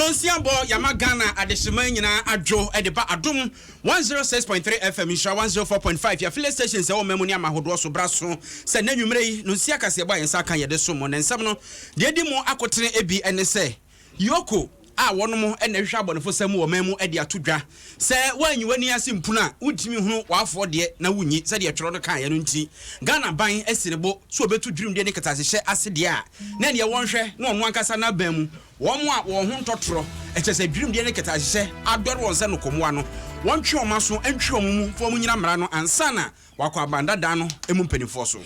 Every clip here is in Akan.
Nonsiambo Yamagana Adeshimanyina Adjo Edeba Adom 106.3 FM Insha 104.5 ya file stations ya omemunia mahodo so braso se na nwumrei nonsia Kasiebo yensa kan yede so mo nensam no de di mo akotere ebi ene se yoko a wono ena hwe abonefo sam wo mamu ade atodwa se wanyi wani ase mpuna utimi hunu wafo de na wunyi se de tworo kan ya no nti Ghana ban asirebo so obetu dwirim de ne katasehye ase de a na ne wonhwe na ono ankasa na ban mu womo a wo ho ntotoro echese dwirim de ne katasehye adore won se no komoa no wontwe omaso antwe omumu fo mu nyina mra no ansana wakwa banda da no emu mpanifo so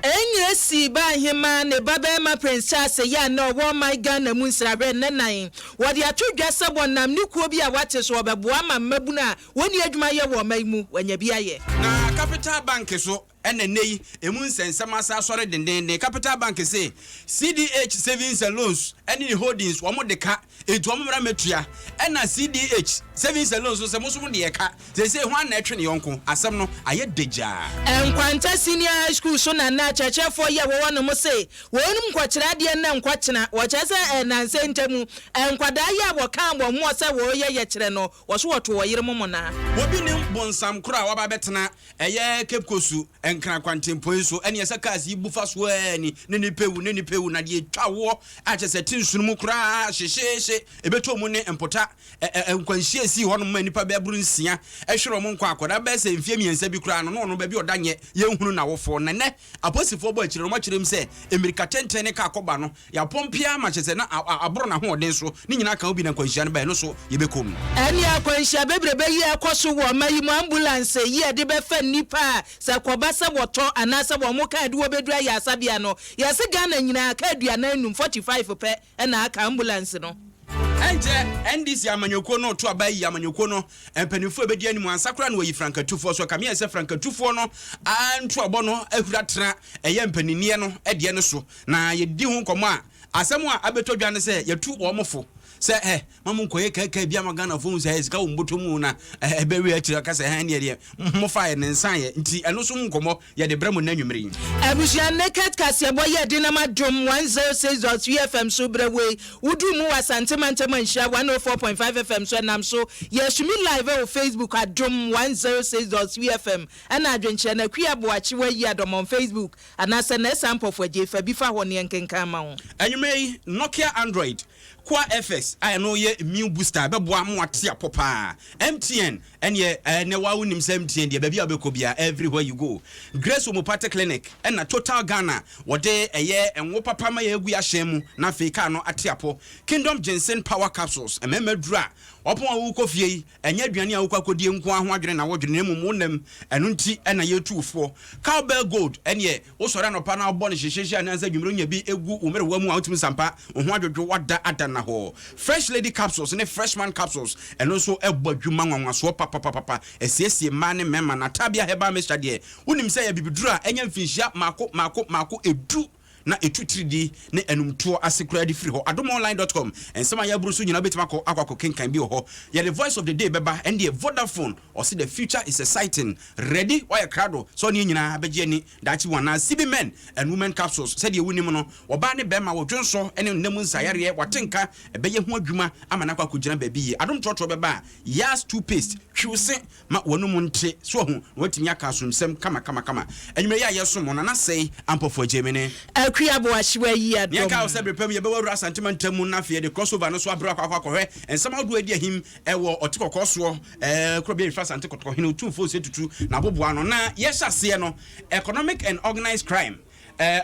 enye si ba hima ne baba ma prince Charles ya no wo my Ghana mu nsrabe nenan wo de atodwa sebo nam ni kuo bi a wate so obeboa ma mabuna woni adwuma ye wo mai mu wanya bi aye na Capital Bank so ene nei emu nsensem asa sore dendende Capital Bank say CDH savings and loans any holdings wo mo de ka etu wo mra metua ena CDH savings and loans so mo de ka say hwan na etwe ne yonko asem no aye deja enkwanta senior school so na chechefo ye wo no mo say wonum kwakira de na nkwakina wo chese enanse ntemu enkwada ye wo kan bo mo say wo ye kire no wo so woto wo yire mo na obi nim bonsam kura wa ba betena eye kepkosu enkra kwantempo so ene yesa kasi bufa so ani ne pewu na de twawo a chese tinsunu mu kura hyehye ebeto mu ne empota enkwanhie si ho no ma nipa be buru nsia ehwero mo nkwa akoda be se mfie miensa bi kura no ba bi odanye ye hunu na wofo ne aposifo bo akire mo kirem se emirika tenten ne ka akoba no ya pompia ma chese na aboro na ho oden so ni nyina ka obi na kwanhia no ba no so ye bekom eni akwanhia bebrebe yi akoso wo mayi mu ambulance yi de be fa nipa se koba se woto anase wo mo ka de wo bedua ya asabia no ya se Ghana nyina ka aduana num 45 pe na aka ambulance no enje NDC amanyoko no to abayi amanyoko no empanifo ebedi animu ansakra no yi frankatufo so kamia se frankatufo no anto abo no ahura tra eye empaniniye no ede ne so na yedi hu komo a asemu a abetodwa ne se yetu wo mofo se mamu koye kaka bia magana fo se sika wo mbotomu na ebewe akira ka se ne de mo fa ne nsan ye nti eno so nkomo ye de bramo na nwumre abusia Naket Kasiebo Yiadom Adom 106.3 FM so brewe wudu mu wasantema manhia 104.5 FM so nam so yesumi live on Facebook Adom 106.3 FM ana adwenche na Akua Boakyewaa Yiadom on Facebook ana se na Osei Ampofo Adjei fa bi fa ho ne nkenkan ma ho anyume Nokia Android Kwa FX I know ye immune booster be boa mo ate apopa MTN ene ne wa wonim se MTN de bia bekobia everywhere you go Grace Omopate Clinic na Total Ghana wode eye enwo papa ma ye gu ya hyen na feka no ate apo Kingdom Ginseng Power Capsules ememedura opon awu kofie enye aduane a wokwakodie nko aho adwene na wodwene nemu nem eno nti na ye tuufo Cowbell Gold ene wo sore no pa na bo ne hyehye anansa dwumro nya bi egu umere wamu a wotum sampa ho adwodwo wada adana ho Fresh Lady Capsules ne Freshman Capsules eno so ebo adwuma nwanwaso papa esiesie ma ne mema na tabia heba mexture de wonim se ya bibidura enya mfinhia mako edu na etutridi ne enumto asekura di free ho adomonline.com ensema ya buru so nyina betima akwa kenkan bi ho ya the voice of the day beba and the Vodafone or see the future is exciting ready why crowd so ne nyina abeje ni dachi wana CB men and women capsules said ye wunim no oba ne bema wo dwonso ene nnamu nsayare watenka ebeye ho adwuma amana kwa kugina baby adom trotro beba yas toothpaste hwuse ma wonum nte so ho watimi aka asomsem kama enyume ya yeso mo na sei Ampofo Adjei mene Akua Boakyewaa Yiadom Yeka o sebre pem ye be wura sentimental na fie de crossover no so abra akwa ensama do adi ahim ewo otikokko so krobe infra sante kokko hinu tumfo setutu na boboa no na yesase no economic and organized crime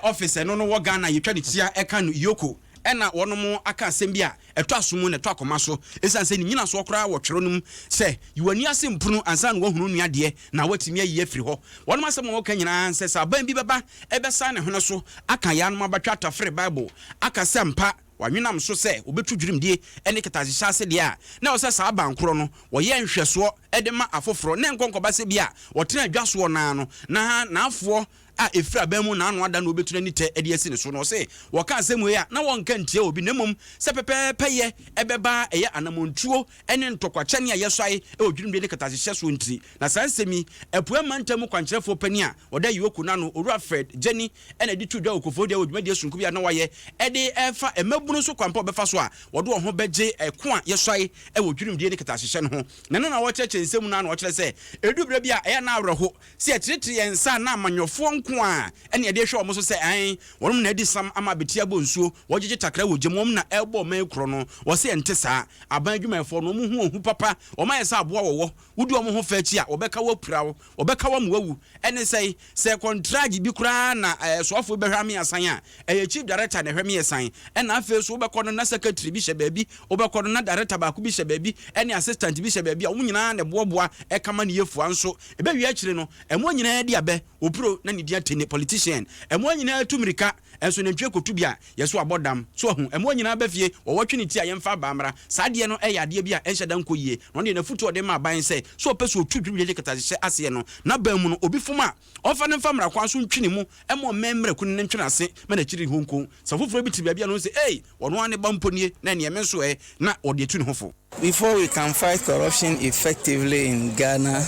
officer no wo Ghana yetwa de tia eka no yoko ena wono aka asem bia eto asomu na eto akoma so esanse ni nyina so okra wo twero num se yiwani ase mpunu ansa na wohunu nua de na watimi ayi afiri ho wono asem wo ka nyina anse sa ban bi beba ebesa ne hono so aka ya no abatwa tafre bible aka sempa wanwinam so se obetu dwirim die ene ketazihya ase de a na wo se sa abankoro no wo ye nhweso edema afoforo ne nkonkoba se bia wotena adwaso na no na afo a efra bemu na anu ada na obetu ni te ede asi ne so no se woka asemu ya na wonka ntie obi nemum se pepepeye ebeba eye anamontuo ene ntokwache ne ayeswae e odwurum de katahye so ntri na sansemi epuema ntamu kwankyerefo pani a oda yoku na no Owura Fred Jenny ene di tudwa okofo de odwuma de sunku bia na waye ede efa emabunu so kwampa obefa so a wodo ho beje eko a yeswae e odwurum de katahye no ho na no na wo cheche nsemu na wo kire se edubra bia eye na awreho se etiriti yensa na amanyofo kwa ene de hwe omo so se an wonum na edi sam ama betia bonsuo wogege takra wo gemom na elbo man kro no wo se ente saa aban adwumayfo no mu hu ohu papa o ma yesa aboa wo wudu omo ho fa chi a obeka wo prawo obeka wo mwawu ene se contract bi kura na soafo behwa me asan a chief director na hwe me asan ena afa so obekọ no na secretary bi hye baabi obekọ no na director ba ku bi hye baabi ene assistant bi hye baabi a wo nyina na boaboa ekama ne yefu anso ebe wi akire no emo nyina di abe opro na ne tene politician emo nyina tumirika enso nantwe kotubia yeso abodam so hu emo nyina bafie wowotwe ne ti a yemfa baamra saade no eyade bia enhyeda nkoyie no ne na futu ode ma ban se so opeso otudwudwe de katahye ase no na ban mu no obi fuma ofa ne famra kwa so ntwene mu emo memre kun ne ntwene ase me na chiri honko safoforo bi ti bia no se wono ane bamponie na ne yemenso na ode tu ne hofo. Before we can fight corruption effectively in Ghana,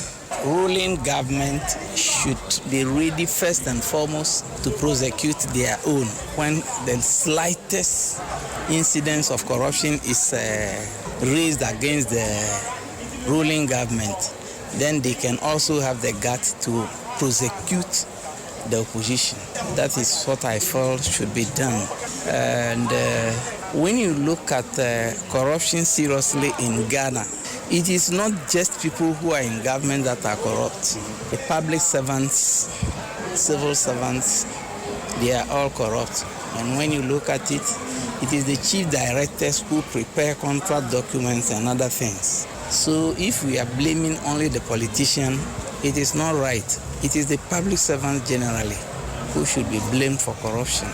ruling government should be ready first and foremost to prosecute their own. When the slightest incidence of corruption is raised against the ruling government, then they can also have the guts to prosecute the opposition. That is what I feel should be done. And when you look at corruption seriously in Ghana, it is not just people who are in government that are corrupt. The public servants, civil servants, they are all corrupt. And when you look at it, it is the chief directors who prepare contract documents and other things. So if we are blaming only the politician, it is not right. It is the public servants generally who should be blamed for corruption.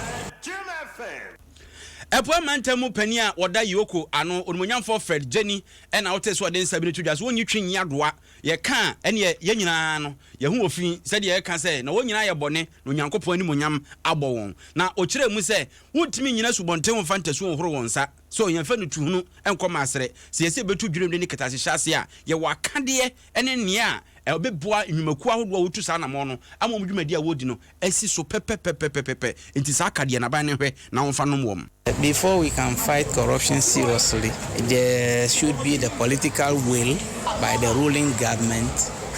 Appointment temu pani a woda yoko ano onmonyamfo Fred Jenny ena wote so den sabire tudwa so wonyi twi nyadoa ye ka ene ye nyina no ye hu ofin se de ye ka se na wonyina ye bone no nyankopon ani monyam abọ won na okire mu se wontimi nyina subonten wo fantasy wo horo wonsa so yemfa no tuhunu enkoma asere se yese betu dwurem de ni katase hyase a ye wakade ene nea obeboa nwumaku ahodo a wotu sa na mo no amom dwumadi a wodi no asi so pepepepepepe enti sa akade na ban ne hwe na wonfa no wom. Before we can fight corruption seriously, there should be the political will by the ruling government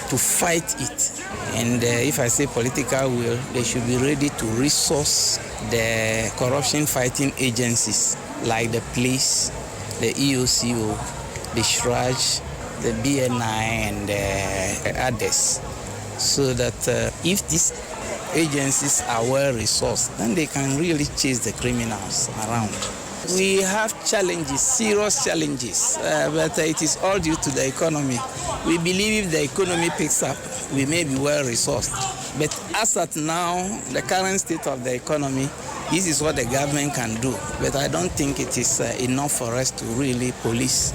to fight it. And if I say political will, they should be ready to resource the corruption fighting agencies like the police, the EOCO, the SHRAJ, the BNI and others, so that if these agencies are well resourced, then they can really chase the criminals around. We have challenges, serious challenges, but it is all due to the economy. We believe if the economy picks up, we may be well resourced. But as at now, the current state of the economy, this is what the government can do. But I don't think it is enough for us to really police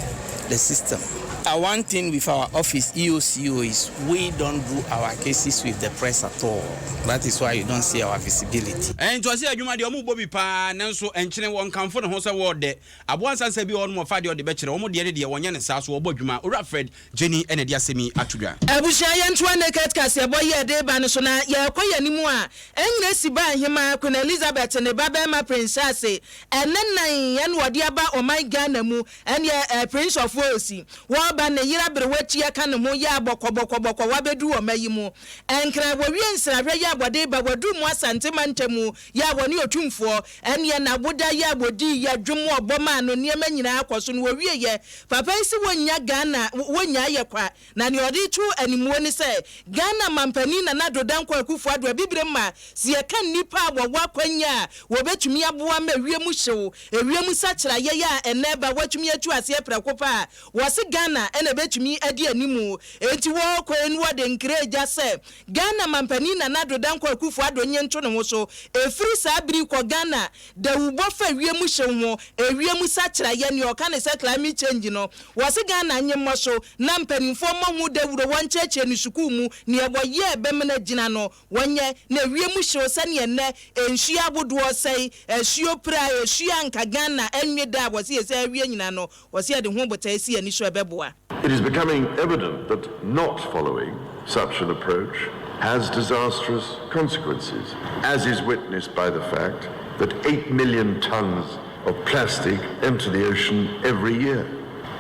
the system. One thing with our office, EOCO, is we don't do our cases with the press at all. That is why you don't see our visibility. And to say adwuma de omo bobi pa nanso enkyene won kamfo ne ho se wo de aboansa se bi won mo fa de de be kire omo de de wonye ne sa so wo bodwuma Owura Fred Jenny ene de asemi atudwa abusha ye ntoa Naket Kasiebo Yiadom ba no so na ye koye nimu a enyina si ba ahema Queen Elizabeth ne baba ma princess enenan ye no de aba o my Ghana mu ene Prince of Wales wo ba ne yira brewachi aka ne ho ya bokobokoboko wabedu o mayi mu enkra wo wie nsrahwe ya abode ba wadu mu asante mantamu ya woni otumfo ene na boda ya abodi ya dwom oboma no ne manyina akoso no wo wie ye papa isi wonya Ghana wonya ye kwa na ne odi tu animuo ni se Ghana mampani na nadodan kwa Akufo Adjei bibire ma si ye kan nipa wo akwanya wo betumi aboa ma wiem hyew ewiem sakira ye ya eneba watumi atu ase prakopa wo se Ghana Ghana ene betumi adi animu enti wo kwenu wo de nkreja se Ghana mampani na nado danko Akufo Addo nyento ne ho so efiri saa biri ko Ghana da ubo fa wiemu hyewo ewiemu sachira ye ne oka ne se climate change no wo se Ghana nyemmo so na mpanimfo mahu dawuro won cheche ni suku mu ne ebo ye bemna gina no wonye na wiemu hyewo se ne ne enhia abodo sei ehio pra ehia nka Ghana enwe da wo se se wie nyina no wo se de ho bota esi ani so ebeboa. It is becoming evident that not following such an approach has disastrous consequences, as is witnessed by the fact that 8 million tons of plastic enter the ocean every year,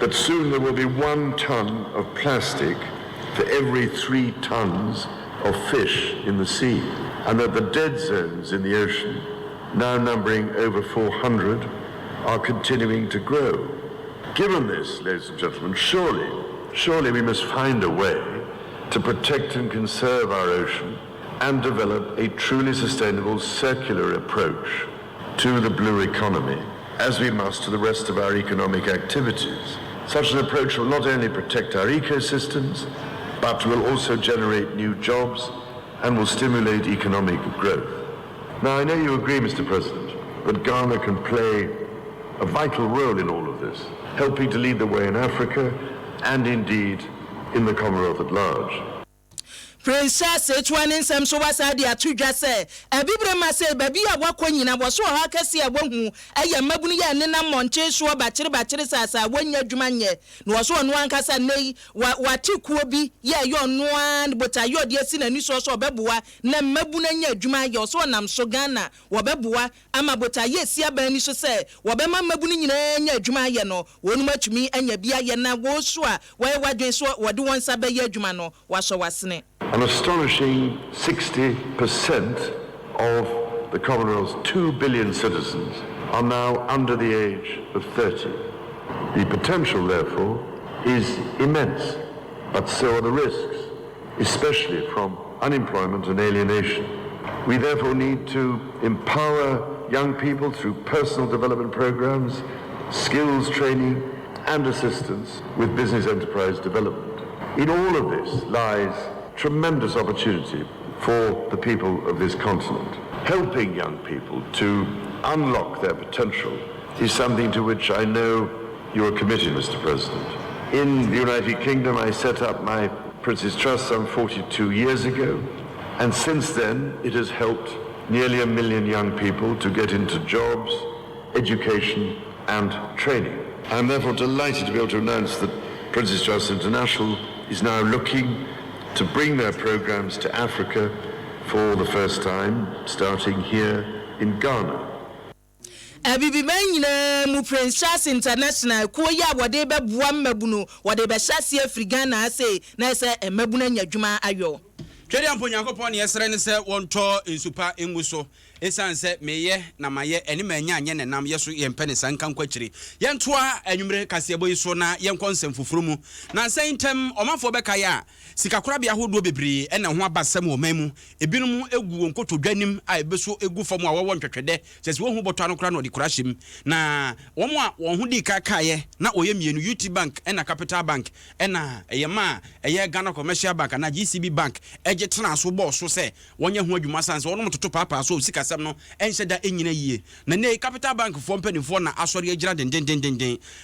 that soon there will be 1 ton of plastic for every 3 tons of fish in the sea, and that the dead zones in the ocean, now numbering over 400, are continuing to grow. Given this, ladies and gentlemen, surely we must find a way to protect and conserve our ocean and develop a truly sustainable circular approach to the blue economy, as we must to the rest of our economic activities. Such an approach will not only protect our ecosystems, but will also generate new jobs and will stimulate economic growth. Now, I know you agree, Mr. President, that Ghana can play a vital role in all of this, helping to lead the way in Africa and indeed in the Commonwealth at large. Princess Etwanin Sam so wasadi atudwa se ebibre ma se baby a wakonyina wo so ha kase a wahu eye mabunu ya ne na monche so bachire sasa wanya dwuma nye no wo so no ankasa nei watikuo bi ye yo no an botayo de si na ni so obeboa na mabunu nya dwuma ye so nam so Ghana wo beboa ama botaye si aba ni so se wo be ma mabunu nyina nya dwuma ye no wonu matumi anya bia ye na wo so a wo wadwen so wo de won sa ba ye dwuma no wa so wasene. An astonishing 60% of the Commonwealth's 2 billion citizens are now under the age of 30. The potential, therefore, is immense, but so are the risks, especially from unemployment and alienation. We therefore need to empower young people through personal development programs, skills training, and assistance with business enterprise development. In all of this lies tremendous opportunity for the people of this continent. Helping young people to unlock their potential is something to which I know you are committed, Mr. President. In the United Kingdom, I set up my Prince's Trust some 42 years ago, and since then it has helped nearly 1 million young people to get into jobs, education, and training. I'm therefore delighted to be able to announce that Prince's Trust International is now looking to bring their programs to Africa for the first time, starting here in Ghana. Abibi nyina mu Princess International ko ya wode be boa mabunu wode be hyase Afrigana ase na se mabunu nyadwuma ayo. Twede ampo Nyankopon ne yesere ne se wonto ensupa enguso esan se meye na maye ene manya anye ne nam yeso yempene sanka nkwakire yentoa anwumre Kasiebo yiso na yenkonsem fufurumu na sentem omafo beka ya sikakora bia hodo bebre ene ho abasam omamu ebinum egu wonkotodwanim a ebeso egu fam a wowo ntwetwede sese wo hu boto anokora no de kurahim na womo a won hu di kakaye na oye mienu UT Bank ena Capital Bank ena eyema eye Ghana Commercial Bank na GCB Bank ejetena so boss so se wonye ho adwuma sanse wono mtoto papa so sika asem no enhyeda enyina yie na ne Capital Bank fo mpanifo na asori agira den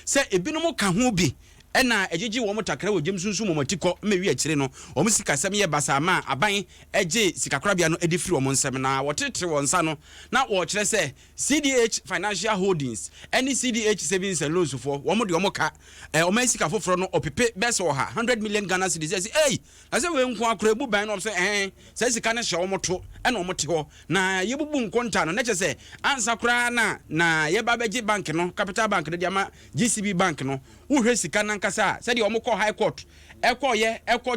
se ebinom ka ho bi ena ejeji wo motakra wo jemsunsu momatiko mewi akire no wo sika sem ye basama aban eje sikakrabia no edifiri wo nsem na wotetre wo nsa no na wo kire se CDH Financial Holdings any CDH Savings and Loans for wo mo de wo ka o man sika foforo no opepe beso ha 100 million Ghana cedis say hey na se we nko akra ebu ban no say say sika na hye wo moto ena wo mote ho na yebubu nkonta no na che se ansa kra na ye babeji bank no Capital Bank de ama GCB Bank no wo hwe sika na kasa said you call high court eko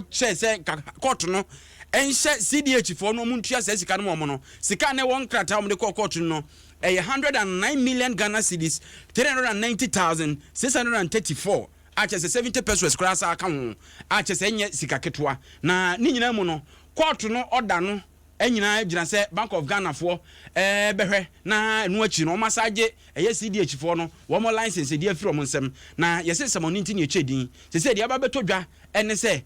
che se court no enhye CDH for no muntua se sika no mo no sika ne won krata mo de court no 109 million Ghana cedis 390,634 ache se 70 pesos class aka ho ache se nye sika ketwa na ni nyina mu no court no order no enyina gyina sɛ Bank of Ghana for behwe na enu achi no massage CDH for no wo mo license de afiri mo nsem na yese sɛm no ntini echedin sɛ de aba beto dwa ene sɛ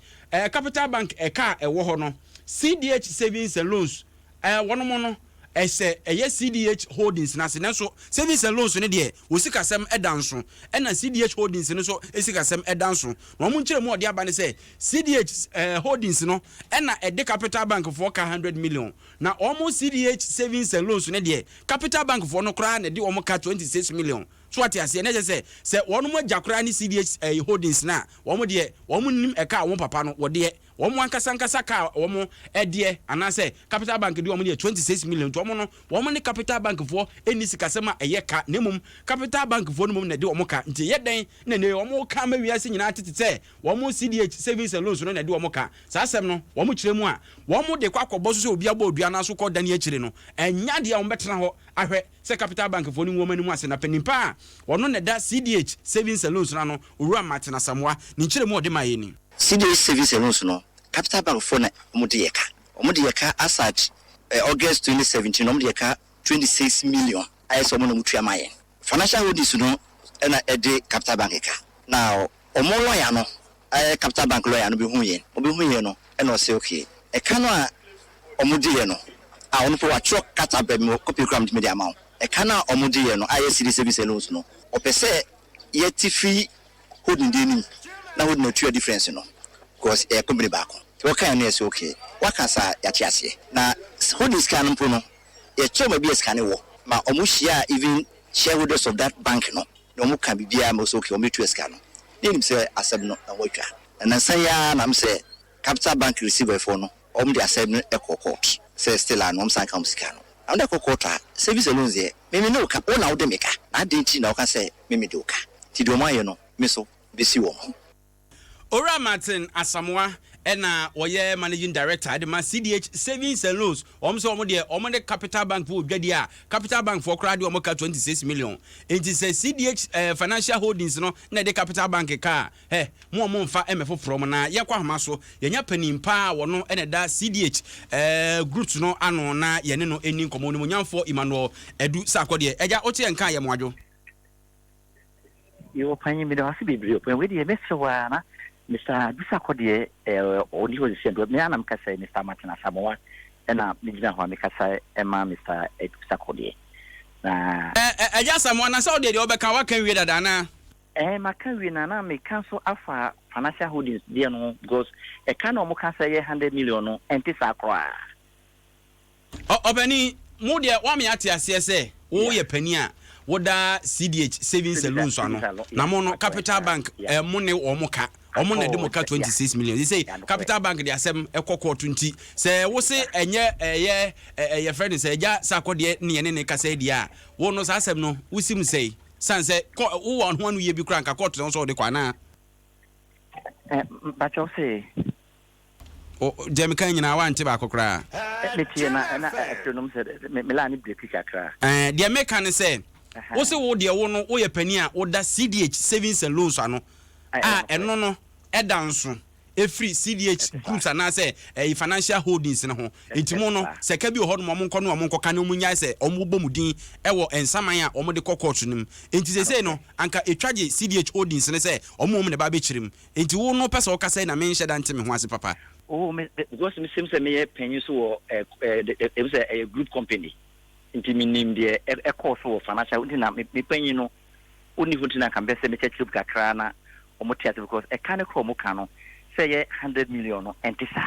Capital Bank eka ɛwɔ hɔ no CDH savings and loans wono mo no ese CDH holdings na senso savings and loans ne de osikasem edanso na CDH holdings ne so esikasem edanso no mo nkire mu ode aba ne se CDH holdings no na ede Capital Bank for 100 million na almost CDH savings and loans ne de Capital Bank for no kra na de omo ka 26 million so what ase na se wono mo agakra ne CDH holdings na womo de womo nim eka wo papa no wo de womo ankasa ka womo ede anase Capital Bank de womo de 26 million to womo no womo ne Capital Bank for eni sikasema ka nemum Capital Bank for no mum na de womo ka nti yeden na ne womo ka ma wiase nyina tete womo CDH savings and loans no na de womo ka sa asem no womo kiremu a womo de kwakobɔ so obi aba odua na so kɔ dane akire no enya de a womo betena hɔ ahwɛ se Capital Bank for ni womo ni mu ase na panimpa wono ne da CDH savings and loans na no owura matena samwa ni kiremu ode ma yeni CDH savings and loans no Capital Bank for na omode yeka as at August 2017 omode yeka 26 million ayeso mo na mutua maye financial holdings no na ede Capital Bank eka now omo lawyer no Capital Bank lawyer no be hu ye no na o say okay eka no a omode ye no a ono po wa chok Capital Bank mo copy gram to media amount eka na omode ye no CDH service loans no opese yeti free holding dey ni na holding no two difference no because company back what kind of okay what can say yatiase na holding scan mpo no e choma bi scan wo ma omuhia even shareholders of that bank no omu kan bibia mo so okay omu tu scan no nim say asem no na watwa na san ya na m say Capital Bank receiver for no omu de asem no e court say still an omu san kam scan no and the court service loans here me no ka o na wo de meka na de nti na o ka say me de o ka ti do maye no me so besi wo Ora Martin Asamoah ena oye managing director adema CDH savings and loans omso omo de Capital Bank for dwade a Capital Bank for crowd omo ka 26 million enti say CDH financial holdings no na de Capital Bank ka mo mfa emefo from na yakwa homa so yenya panimpa wono ena da CDH groups no ano na yene no eni nkomo no nyamfo Emmanuel Edu Sakode eja oche nka ye moadwo yo panyi mi do hasi bibrio pen we de mesewa na Mr. Bisakode only was said me anam ka say Mr. Martin Asamoah na migina ho me ka say Emma Mr. Bisakode na eja Asamoah na say de obeka wa kan wi dada na maka wi na me cancel afa financial holdings there no because e kan no mo ka say 100 million no enti sakra obani mu de wa me ate ase say wo ye pani a woda CDH savings and loans ano na mo no Capital Bank mo ne wo mo ka omo na de mo ka 26 million they say Capital Bank de asem ekoko 20 say wo se enye ye friend say ja Sakode ne ne ka say dia wo no sa asem no wusim say san say wo won ho anu ye bi kra nka court no so de kwa na ba cho say o jemi kan nyina wa nte ba kokra metie na econom say me la ni break kakra de me kan say wo se wo de wo no wo ye pani a wo da CDH savings and loans ano eno no edanso every CDH groups ana say financial holdings ne ho entimo no se ka bi ho no mo nko no mo nko ka no munya say omo bomudin ewo ensaman a omo de kokot nim enti se no anka etwaje CDH holdings ne say omo ne ba be chirim enti wo no pesa o ka say na me nhye dante me ho ase papa me because me sim say me penyu so it was a group company enti me nim de e course for financial na me penyu no oni hotina kan be say me chechip kakra na because a kind of chromocano say 100 million and tisa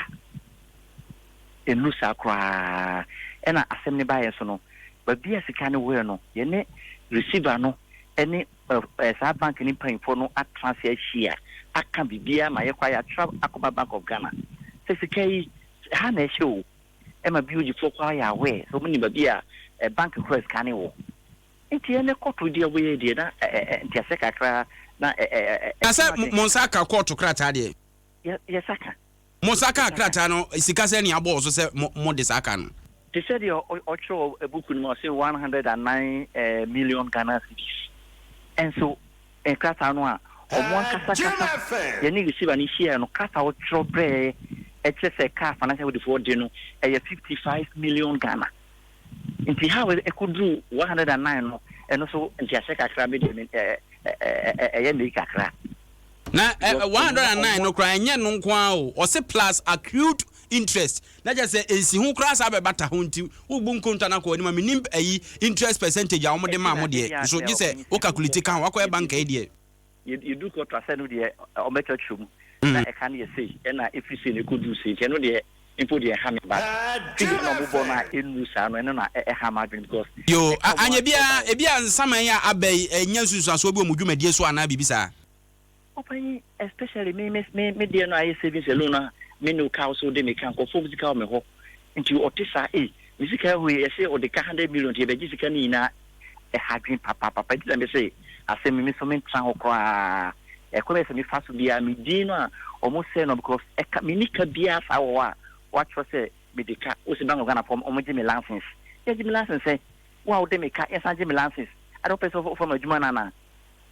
in Lusa cry and a assembly bias no, but be as a kind of way no, ye receiver no, any South Bank in paying for no at transfer share. I can be beer my acquired Akua Bank of Ghana. Says the K Hannah show. Emma beautiful choir way, so many beer a bank request can It's a court with your way, dear, and Tiasaka. Na asa Monsaka court to krata de yes saka Monsaka krata no sika se ne abo so se mo de saka no they said your ocho a book no say 109 million Ghana cedis and so en krata no a o mo kasa ye ni receive ani share no krata ocho bre HSA car financial with the 4 dino 55 million Ghana. Inti how e could do 109 and also inti aseka kra be de kakra. Na 109 no kra enye no nkwa o se plus accrued interest. Na just say ensi hu kra sa be bata ho nti ubu nkonta na ko ni ma minim ayi interest percentage a omo de ma mo de. So just say o calculate kan wa ko bank e de. You do ko trase no de o mecho chum. Na e kan ye say na if you say ne could do say no de info de ha me ba. Figure no bo na enu sa no na e ha ma dwen because yo anya bia nsaman ya abai enya susu so obi omudwumadie so ana bibisa. Open especially me dear no I savings alone me no cow so de me can go for musical me ho into otisa musical we say o de 100 million te be gisika ni na e hadwin papa ti me say asem me so me tran ho kra e ko be se me faso bia me di no almost say no because e ka me nika bia fa wo a what for say me de ka o se bank Ghana form o mo me license e me license say wow de me ka e san me license I don't pay so for my juma na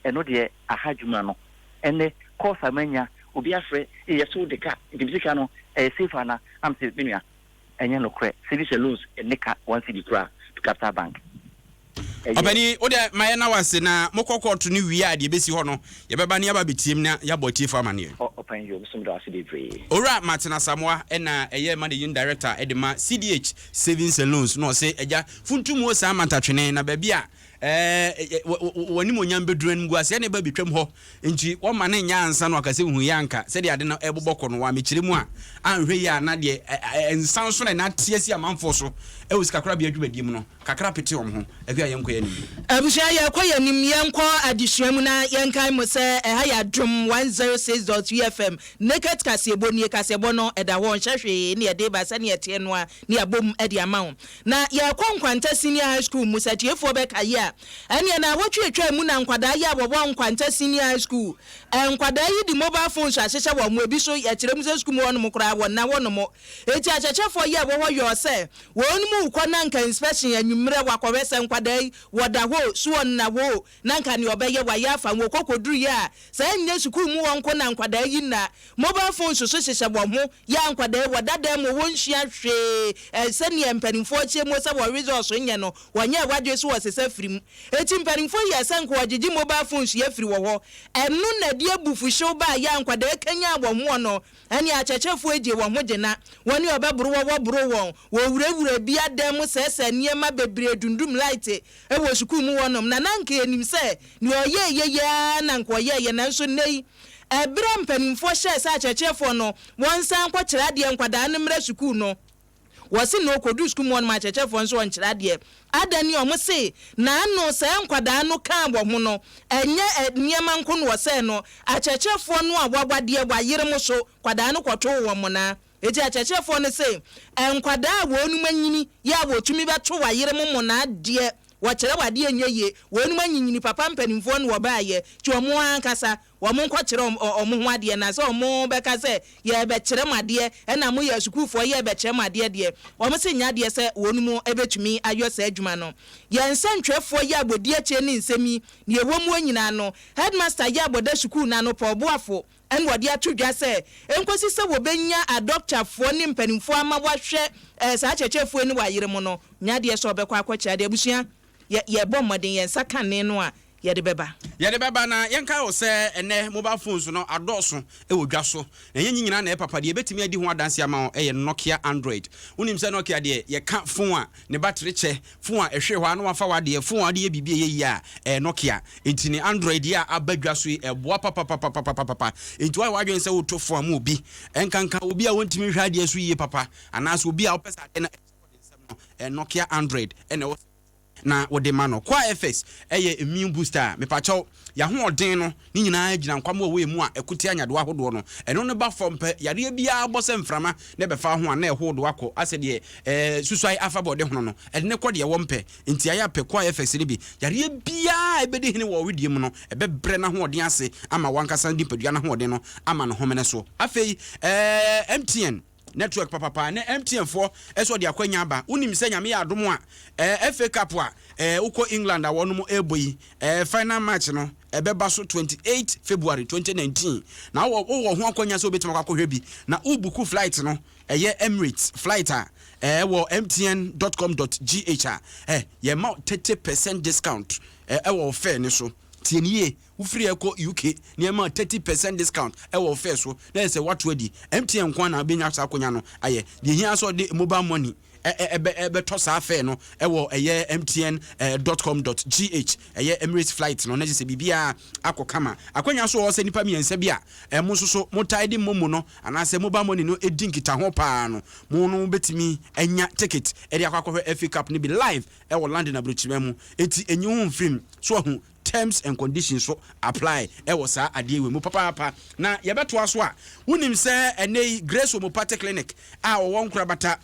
e no de a hadwuma no ene course amanya obi afre e yeso de ka ndibisika no safe na am say binua enye no kre service loans nika 1 cedi kra to capital bank Obani ode maye na wase na mokokọto ni wi ade besi ho no ye beba ne aba betiem na ya botie fama ne open yo so do ase de free ora Martin Asamoah na eye managing director edema CDH savings and loans no say eja funtum o sa mantatwene na ba bia wani monyam beduru ngu ase na ba betwam ho nti wo ma ne nya ansa no akase hu yanka se de ade na ebobokọ no wa mekire mu a anhwe ya na de ensan so na tiesi amanfo so e wo sikakra bia adwumadie mu no kakra pete om ho akwa yenko yanim abusha yakwa yanim yenko adisuamu na yenkai mo se ha ya Adom 106.3 FM Naket Kasiebo nie Kasiebo no eda ho nhwehwe ne ede ba se ne ete no a ne abom ede amawo na yakwa nkwanta senior high school musatiefo be kaye ene na wotwetwa mu na nkwada ya bobo nkwanta senior high school nkwada yi di mobile phones ahyehye wo mu ebi so ya kire mu se school mu wono mu kra wo na wono mo eti akyechefo ye wo yo se wonu mu ukọ na nka inspection anwumre wakobese nkwada yi woda ho so na wo na nka ne obeye wa ya fa wo kokoduru ya se nya school mu wonko na nkwada yi na mobile phones so hyehye wo ho ya nkwada woda da mu wonhia hwe se ne mpanimfo chie mu se wo resource nya no wonya wadwe so wo sese firim eti mpanimfo ya se nko wagigi mobile phones ya firi wo ho enu na die bufu show ba ya nkwada kanya wo ho no ene akyechefo eje wo ho gena woni obeburu wo buru wo wurawura bia dem sese niema bebre dundum light e wo school mu wonom na nanka enim se ni oyeye ya na nko oyeye na nso nei ebra mpanimfo hye se akyechefo no wonsan kwa kyerade nkwada no mra school no wasi no kodu school mu ma akyechefo nso won kyerade adani omo se na no se nkwada no kan bo ho no enye niema nko no wose no akyechefo no abwabwade wa yire mo so kwada no kwoto wo mo na eti akyechefo ne se enkwada wonu manyini ya wotumi beto wa yire mo na de wo kyere wade enye wonu manyini papa mpanimfo no wo baaye ti omo ankasa wo mo nkọ kyere omo ho ade na se omo beka se ye be kyere made na mo ya sukufo ye be kyere made de omo se nya de se wonu mu ebetumi ayo se adwuma no ye nsentwefo ye abodi ache ni nsemi ne ewo mu anyina no headmaster ye aboda sukuu na no po boafo en wodi atudwa se enkosi se wo benya adoptafo ni mpanimfo ama wahwe sa chechefo ni wayire mu no nya de se obekwa akwacha de abusua ye bomodin ye nsakane no a yede beba na yenka wo se ene mobile phones no adoso e wodwa so na yenyina na e papa de betimi adi ho adanse ama e Nokia Android unim se Nokia de ye ka phone a ne battery che phone a ehwe ho anu afa wade phone a de bibie ye yi a Nokia entini Android ya abadwa so e boa papa enti wa wadwen se wo to phone mu obi enkanka obi a wontimi hwa de so yi papa anaso obi a opesa de na Nokia Android ene na wode ma no kwa FX eye immune booster me pacho ya ho odin no ni nyina agina nkwam we mu a ekuti anyado ahodo no eno ne ba fompe yare bia bose mframa ne be fa ho a na ehodo akọ ase de suswai afabode ho no ene kọ de wompe nti aya pe kwa FX ne bi yare bia ebedi hene wo wedie mu no ebe bre na ho odin ase ama wankasa ndipadua na ho odin no ama no homene so afei MTN network papa na MTN for eso de akwanya ba unim se nyame Adom a FA Cup uko England a wono mo eboyi final match no ebeba so 28 February 2019 na wo ho akwanya so betima kwakohwe bi na ubuku flight no Emirates flight wo mtn.com.gh ye ma 30% discount wo fare ni so tieniye ufiri eko UK na ma 30% discount wo fare so na say what wedi MTN kwa na benya sa akonya no aye de hia so de mobile money ebe to sa fare no wo mtn.com.gh Emirates flight no na se bibia akokama akonya so wo se nipa miensa bia mo so mo tidy momo no anase mobile money no edinkita ho pa no mo no betimi enya ticket ede akwakohwe FA Cup ni bi live wo London abrochime mu eti enyi ho film so hu terms and conditions so apply was Adjei we mu papa na yebeto aso a wonim se enei Grace Omopate clinic a wo nkrabata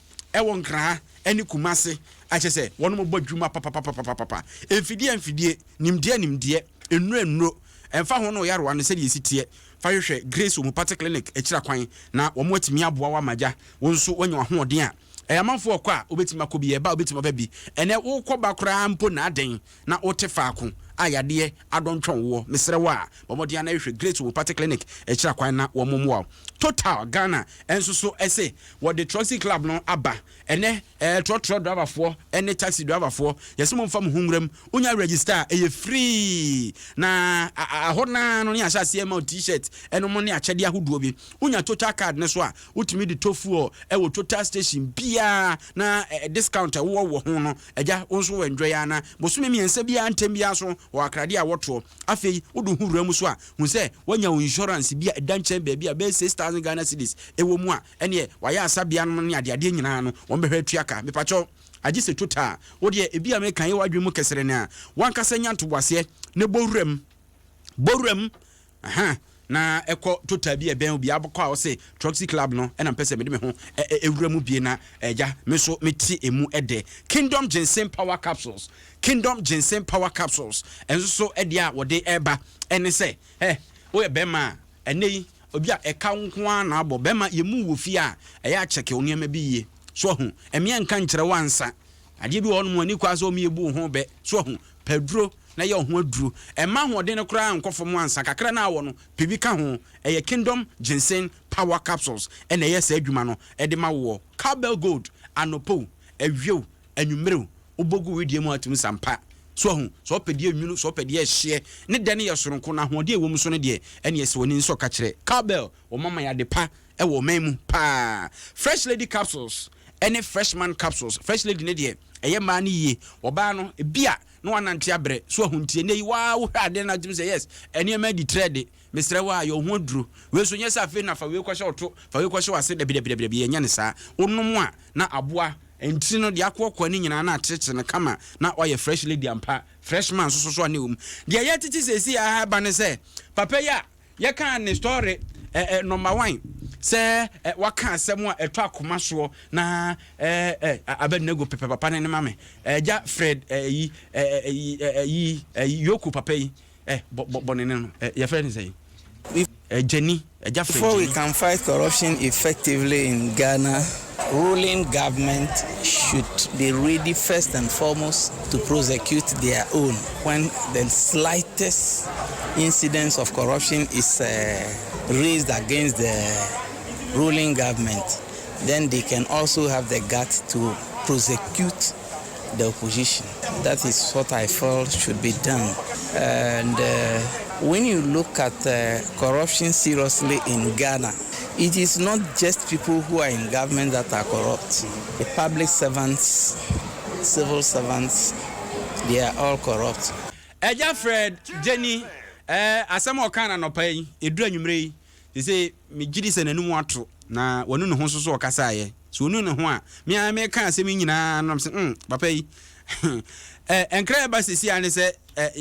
won kra ani kumase a che se wono mo badwuma papa emfidie nimdie enuro emfa ho no yaro wan se de sitie fa hwehwe Grace Omopate clinic ekira kwan na wo mo atimi aboa wa maja wo nso wanya ho oden a amanfo okọ a obetima kobi eba obetima babi ene wo kọba kra mpo na aden na wote faako ayade adontwon wo mesrewa bomodi ana hwe Grace Omopate clinic ekira kwan na wo momo total Ghana enso so ese wo the Taxi Club no aba ene trotro driver for ene taxi driver for yesimo mfam hungrem unya register eye free na ahona no ne ahase ema t-shirt eno mo ne achede ahoduo bi unya total card ne so a utimi de tofu wo total station bia na discount wo ho no eja wonso enjoy ana bosome miensa bia antem bia so wo akrade a woto afei wodu huram so a hu se wanya insurance bia edanchen bia be 6000 Ghana cedis ewo mu a ene waya asabia no ne ade nyina no won behwe tuaka mepacho agye se total wo de ebia me kan ye wadwe mu kesere ne a wankasa nya ntobwase ne boruram na eko total bi ben obi abokọ a wo se Taxi Club no na mpese me de me ho ewuramu bie na eja me so meti emu ede Kingdom Ginseng Power Capsules enso so ede a wo de eba ene se wo ye bema enei obi a eka nko na abo bema yemu wo fi a eya cheke oniema bi ye so hu emia nka nkyere wansa ade bi wonu ani kwa so miebu ho be so hu paduro na ye ho aduro ema ho de ne kura nkofo mu ansa kakra na awo no pebi ka ho eye Kingdom Ginseng Power Capsules ene ye sa adwuma no ede ma wo Cowbell Gold anopo awiew anwumrew obogu wedie mu atum sampa so hu so pedie nwunu so pedie hye ne de ne ye soronko na ho de ewom so ne de ene ye se woni nso ka kire Cowbell o mama ya de pa wo memu pa Fresh Lady Capsules ene Freshman Capsules Fresh Lady ne de eye ma ne yie oba no bia no wanante abre so hu ntie nei wa wo hade na dim say yes ene ma di trade mesre wa yo ho duru we so nyesa afi na fa we kwhye oto fa we kwhye wase de bi nya ne sa onum a na aboa enti no de akwa ni nyina na acheche ne kama na oye Fresh Lady ampa freshman so ane um de ye titi sesi a ba ne se papa ya ye kan ne story number 1 se waka asem a eto akoma so na abenego pepe papa ne mame ja Fred yoku papa yi bonene no ye friend say Jenny before we can fight corruption effectively in Ghana, ruling government should be ready first and foremost to prosecute their own when the slightest incidence of corruption is raised against the ruling government. Then they can also have the guts to prosecute the opposition. That is what I feel should be done. And when you look at corruption seriously in Ghana, it is not just people who are in government that are corrupt. The public servants, civil servants, they are all corrupt. Eja Fred, Jenny, asamo kana no pai, edu anwumre. They say me gidi se nanu ato na wonu ne ho so so okasa ye. So wonu ne ho a me kan asemi nyina no se papa yi. Enkra ba sisi ane se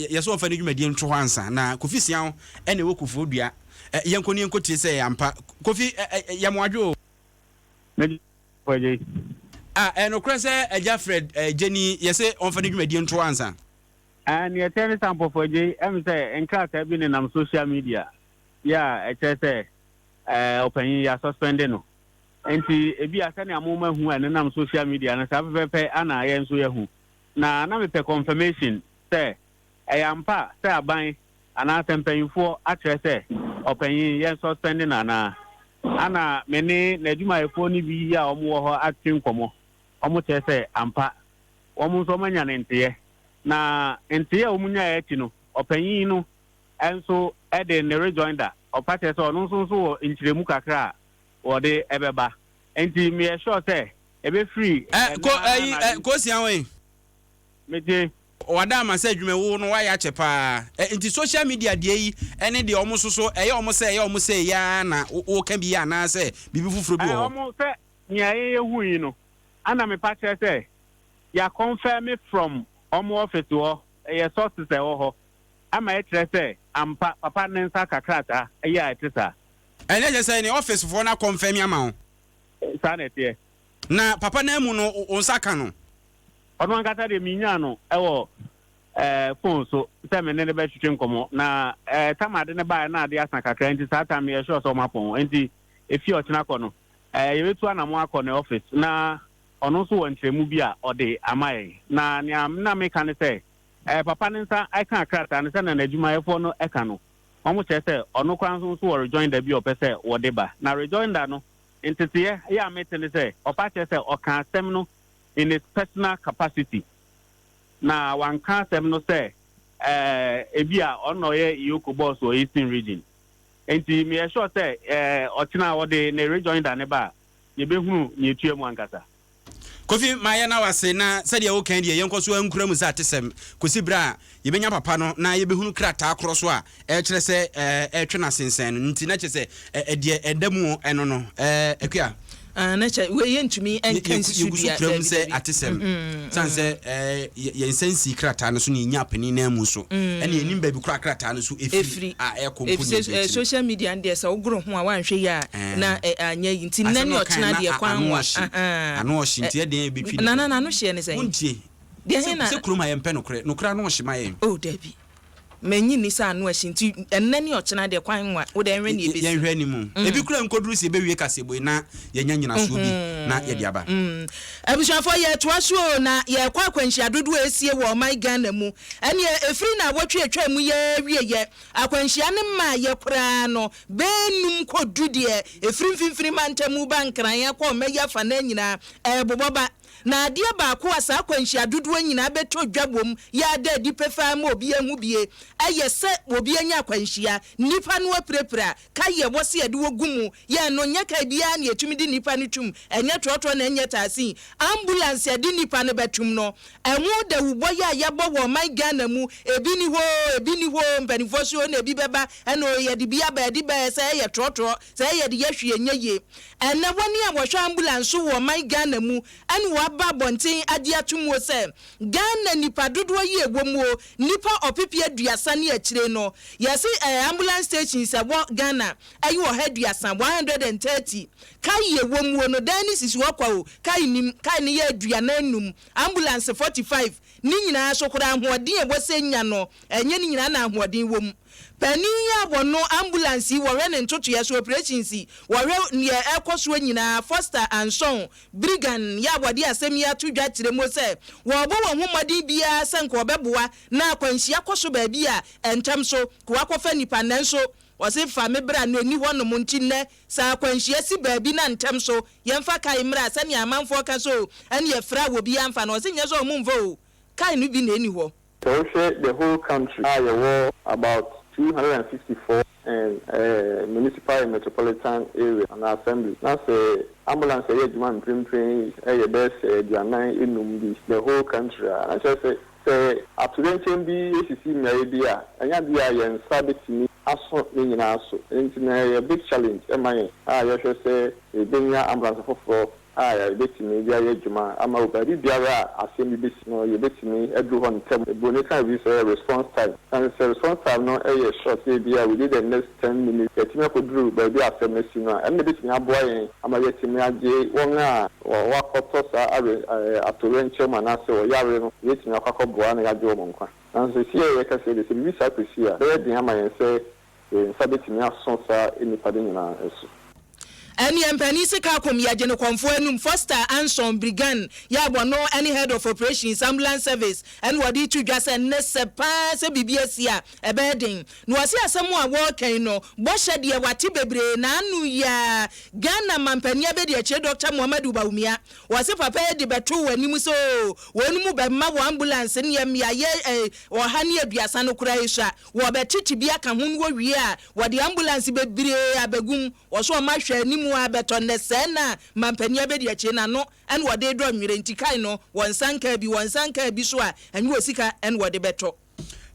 yeso ofa ne dwumadi ntwo ansa na Kofi Sian ene wo Kofi Odua yenkoni enkotie se ampa Kofi yamwadwo Adjei enokra se Eja Fred Jenny yese onfa ne dwumadi ntwo ansa and ye tell me some for Adjei em say enkra ta bi na social media ya e che say open ya suspend no enti ebi asane amoma hu anenam social media na sa pepe ana ye nso ye hu na me pe confirmation say ayampa say aban ana tempanyfo atre say opanyin ye suspending ana mene na adwuma efo ni bi ya omo ho atwe nkomo omo che say ampa omo so manya nte na nte ya omunya ya ti no opanyin no enso e de ne rejoinder opate so no so nchiremu kakra o de ebeba enti me sure say ebe free ko sian we meje wada ma say dwumewo no wa ya chepa enti social media de yi ene de omo so omo say ya na o kan bi ya na say bibi fufuro bi ho omo say nya ye hu yi no ana me pa che say ya confirm from omo office ho ye sources e ho ama e tre say ampa papa nensa kakrata ya etisa ene je say ni office for na confirm ya ma ho sanete na papa na mu no onsaka no ono ngata de minya no ewo phone so se me ne be twetwe nkomo na tamade ne ba na ade asa kakra nti sata me sure so mapon nti efi ochina ko no ye betu anamo akọ na office na ono so wontremu bi a ode amaye na na me kan say papa nensa I kan akrata ne se na adwuma yefo no eka no omo che say ono kwan so rejoin da bi opese wode ba na rejoin da no ntete ya metene say opa che say okan asem no in his personal capacity na one can asem no say ebia ono ye yoko boss or Eastern region enti me sure say ochina wode na rejoin da ne ba ye behunu ye tuemu ankasa Kofi maya na wase na sadia wo kan de yenkoso ankura mu za tesem kosi bra ye benya papa no na ye behunu krata akroso a kire se twe na sensen no nti na che se de edamu eno no akua na che we yentumi enkan studio ya se atesem sanse ye sensi krata no so ni nya pani na mu so ene enim ba bi kura krata no so efri a social media and there so ogro ho a wanhwe ya na anya nti nani otena de kwan wa ano ohye nti de betwi na no hye ne say untie de hena se kuruma ye mpe no kura no ohye maye oh dabi menyi ni sa anu ahyi nti enani ochena de kwan wa wo de enwe ni ebesi ye hwe ni mu ebi kura nkoduru se be wie Kasiebo na ye nya nyina so bi na ye de aba abushafo ye toaso na ye kwa kwanhia dodo esie wo my Ghana mu ene efri na wotwe atwa mu ye wie ye akwanhia ne ma ye kura no benum kodu de efri mfimfiri mantamu bankran ye kwa meya fa na nyina boboba na ade ba ko asa kwanhia dodo nyina beto dwabom ya da dipefa ma obi ehu bie aye se obi anya kwanhia nipa no aprepra ka ye wose ye de wogumu ye no nya ka bia na etumi di nipa no tum enye tototo na enye tasi ambulance ye di nipa no betum no enwo da wubo ya ye bo wo my Ghana mu ebi ni ho mpanifo so na ebi beba eno ye de bia ba di ba se ye tototo se ye de ye hwe nye ye ena woni a wo hwa ambulance wo my Ghana mu anu ba bontin ade atum wo se Ghana nipa dodo ye egwomu nipa opepe aduasa ne akire no yesi ambulance station se wo Ghana ayi wo headuasa 130 kai ye womu no dan ni sisi wakwa o kai ni ye aduana num ambulance 45 ni nyina so kura ahoden e bo se nya no enye ni nyina na ahoden wom pani ya bono ambulance wore ne ntoto ya so operations wore ne ekoso nyina Foster and Son Brigan ya bode asem ya tudwa tire mo se wo bo wo homodi bia senko obeboa na akwanhia koso ba bia entam so ko akofa nipa nanso wose fa me bra no ni ho no monti ne sa akwanhia si ba bi na ntam so yemfa kai mra sane amanfo ka so ene ye fra wo bia mfa no se nya so mumvo kai no bi na eni ho so the whole country are about 254 and municipal and metropolitan area and assembly. That's ambulance area demand prim a best in the whole country. And I just say up to then be maybe and and sabbath me aso in aso. A big challenge. I should say a ambulance for bet me via Juma. I'm a very biara assembly business. No, you bet me everyone tell Bonica is a response time. And it's a response time no a short area within the next 10 minutes. The team could do baby after messing. And the bit me a boy, I'm a yet me Adjei or what a torrent chairman or Yaro, yet me a Akua Boakyewaa Yiadom. And so here I can say this in this appreciate. There the Ama and say, Sabbath me a sonsa in the Padina. Any empanisi ka kom ya jeno konfo enum Foster Anson Brigan ya bono any head of operations ambulance service and wadi to dwa se nese pa se bibiesia ebedin no wase asemu a wo kan no boshe de wati bebre na anu ya Ghana mampania be de che Dr. Muhammadu Baumia wase papa de beto wani so wonu mu be ma wo ambulance ne yam ya ye wo ha ne aduasa no kura isha wo be titi bia ka hu wo wie a wo de ambulance bebre abagum wo so ma hwe animu abeto ne se na mampania be de che na no en wo de do nwire ntikai no won sanka bi so a enwe osika en wo de beto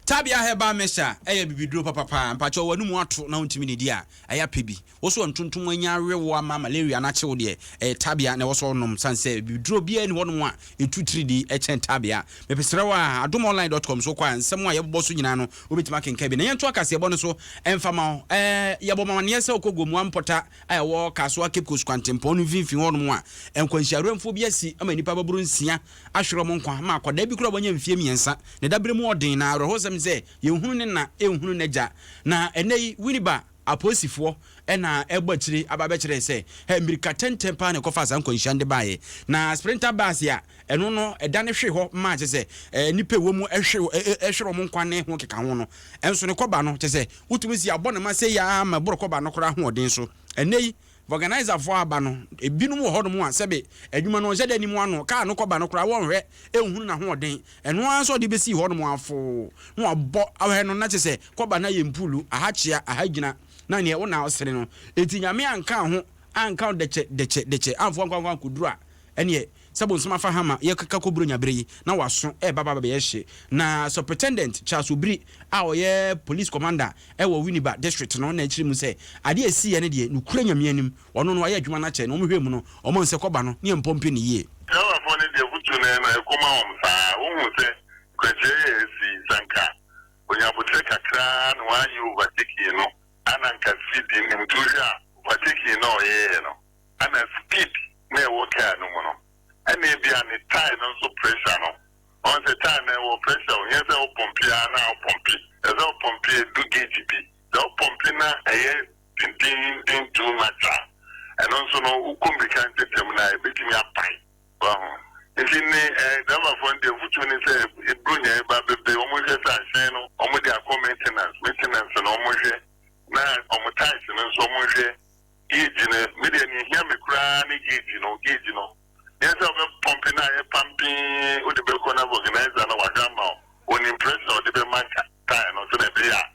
Tabia heba mesha eye bibiduro papa mpacho wanu mu ato na ontimi ne dia aya pebi wo so ntontom anya rewo ama malaria na chewo de tabia na wo so nom sanse bibiduro bia ni wonom a etu3 di echen tabia mepesere wa adomonline.com so kwa nsem a yebbo so nyina no obetima kenka bi na yento Kasiebo no so emfama yebbo mamane se okogomu ampota ayewo kaso Cape Coast kwantempo no vinfin wonom a enkwanhyaruamfo bia si ama nipa baburu nsia ahwero mo nkwa ma akoda bi kura bonya mfie miensa ne dabre mu odin na roho mze yehunu ne na ehunu neja na enei winiba aposifo ena egbachiri ababechire se mirika tentempa ne kofa san konhyande bae na sprinter bus ya eno no eda ne hwe ho ma che se nipa womu ehwero mo nkwane ho keka ho no enso ne koba no che se wutumi si abona ma se ya ma boro koba no kora ho odin so enei organizer for abano ebinu mu ho no mu asebe adwuma no jede ni mu ano ka no koba no kora won hwe ehunu na ho odin eno anso de besi ho no mu afo no abo awe no na chese koba na ye mpulu ahachia ahagina na ne wo na osere no etinyame anka ho anka deche amfo kwankwan kudura ene sabo nsoma fa hama ye kaka koburo nyabere na waso baba be yehye na superintendent Charles Obri a oye police commander wo Winneba district no na akiri mu se ade asi ye ne de nukura nyame anim ono no aye adwuma na che no mo hwemu no o mo nse koba no ne mpompe ne ye yawa fo ne de futu ne na ekoma omsa wo hu se kwaje esi zanka onya botre kakra no anyu overtake no ananka feed ni mtuja overtake no ye no ana speed na wo ka no mo no and maybe an time also pressure no on the time or pressure yes o pompi na o pompi as o pompi do gauge be the pompi na din too much and also no ukombikan tem na e betimi apai if in the for the future say e brunya ba be o mo je sa hyen no o mo de maintenance no mo je na o mo ties no so mo je gauge na me de ni hia me kra ni gauge no yes, I'm pumping a pumping with the Belcona organizer and our grandma on impress or the manka time or so that they are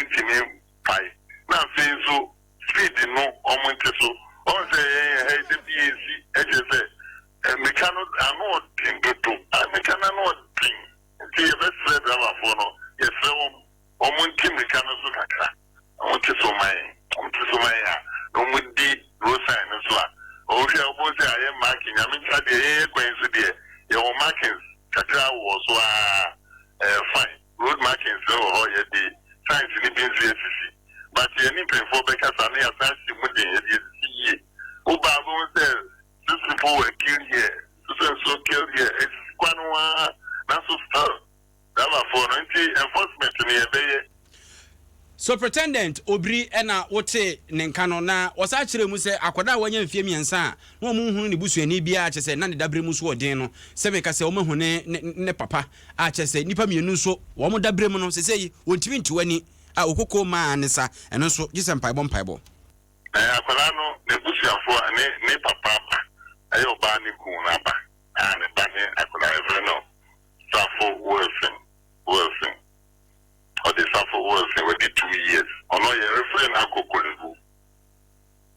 18 pie. Now, saying so speed no almost so or say, hey, the BAC, as you say, mechanic, I'm not thing to do. I cannot thing. See, your best friend, our phone, yes, so almost team mechanic. I want to so my, no, with the road sign as well. Okay, I was I am marking. I mean, the coincidence. Your markings, Katra was fine. Road markings, so the signs in the BNCC. But you need to for because I may have asked you what the Obama says, this people were killed here. So killed here. It's Quanwa, not so stuff. That was for enforcement to me a day. Superintendent Obri ena wote nenkano na wasa kire mu se akoda wanya mfie miensa na omu hunu ne busuani bia chese na ne dabre mu so odin no se me ka se omu hune ne papa a chese nipa mienu so wo mu dabre mu no se sei wontimi ntiwani a okoko ma anesa eno so gise mpaibon akoda no ne busuafo ne papa ayo ba ni ku na ba ne ba ne akoda evre no safo Wilson or the suffer was within 2 years. Or no, you're referring to Akua.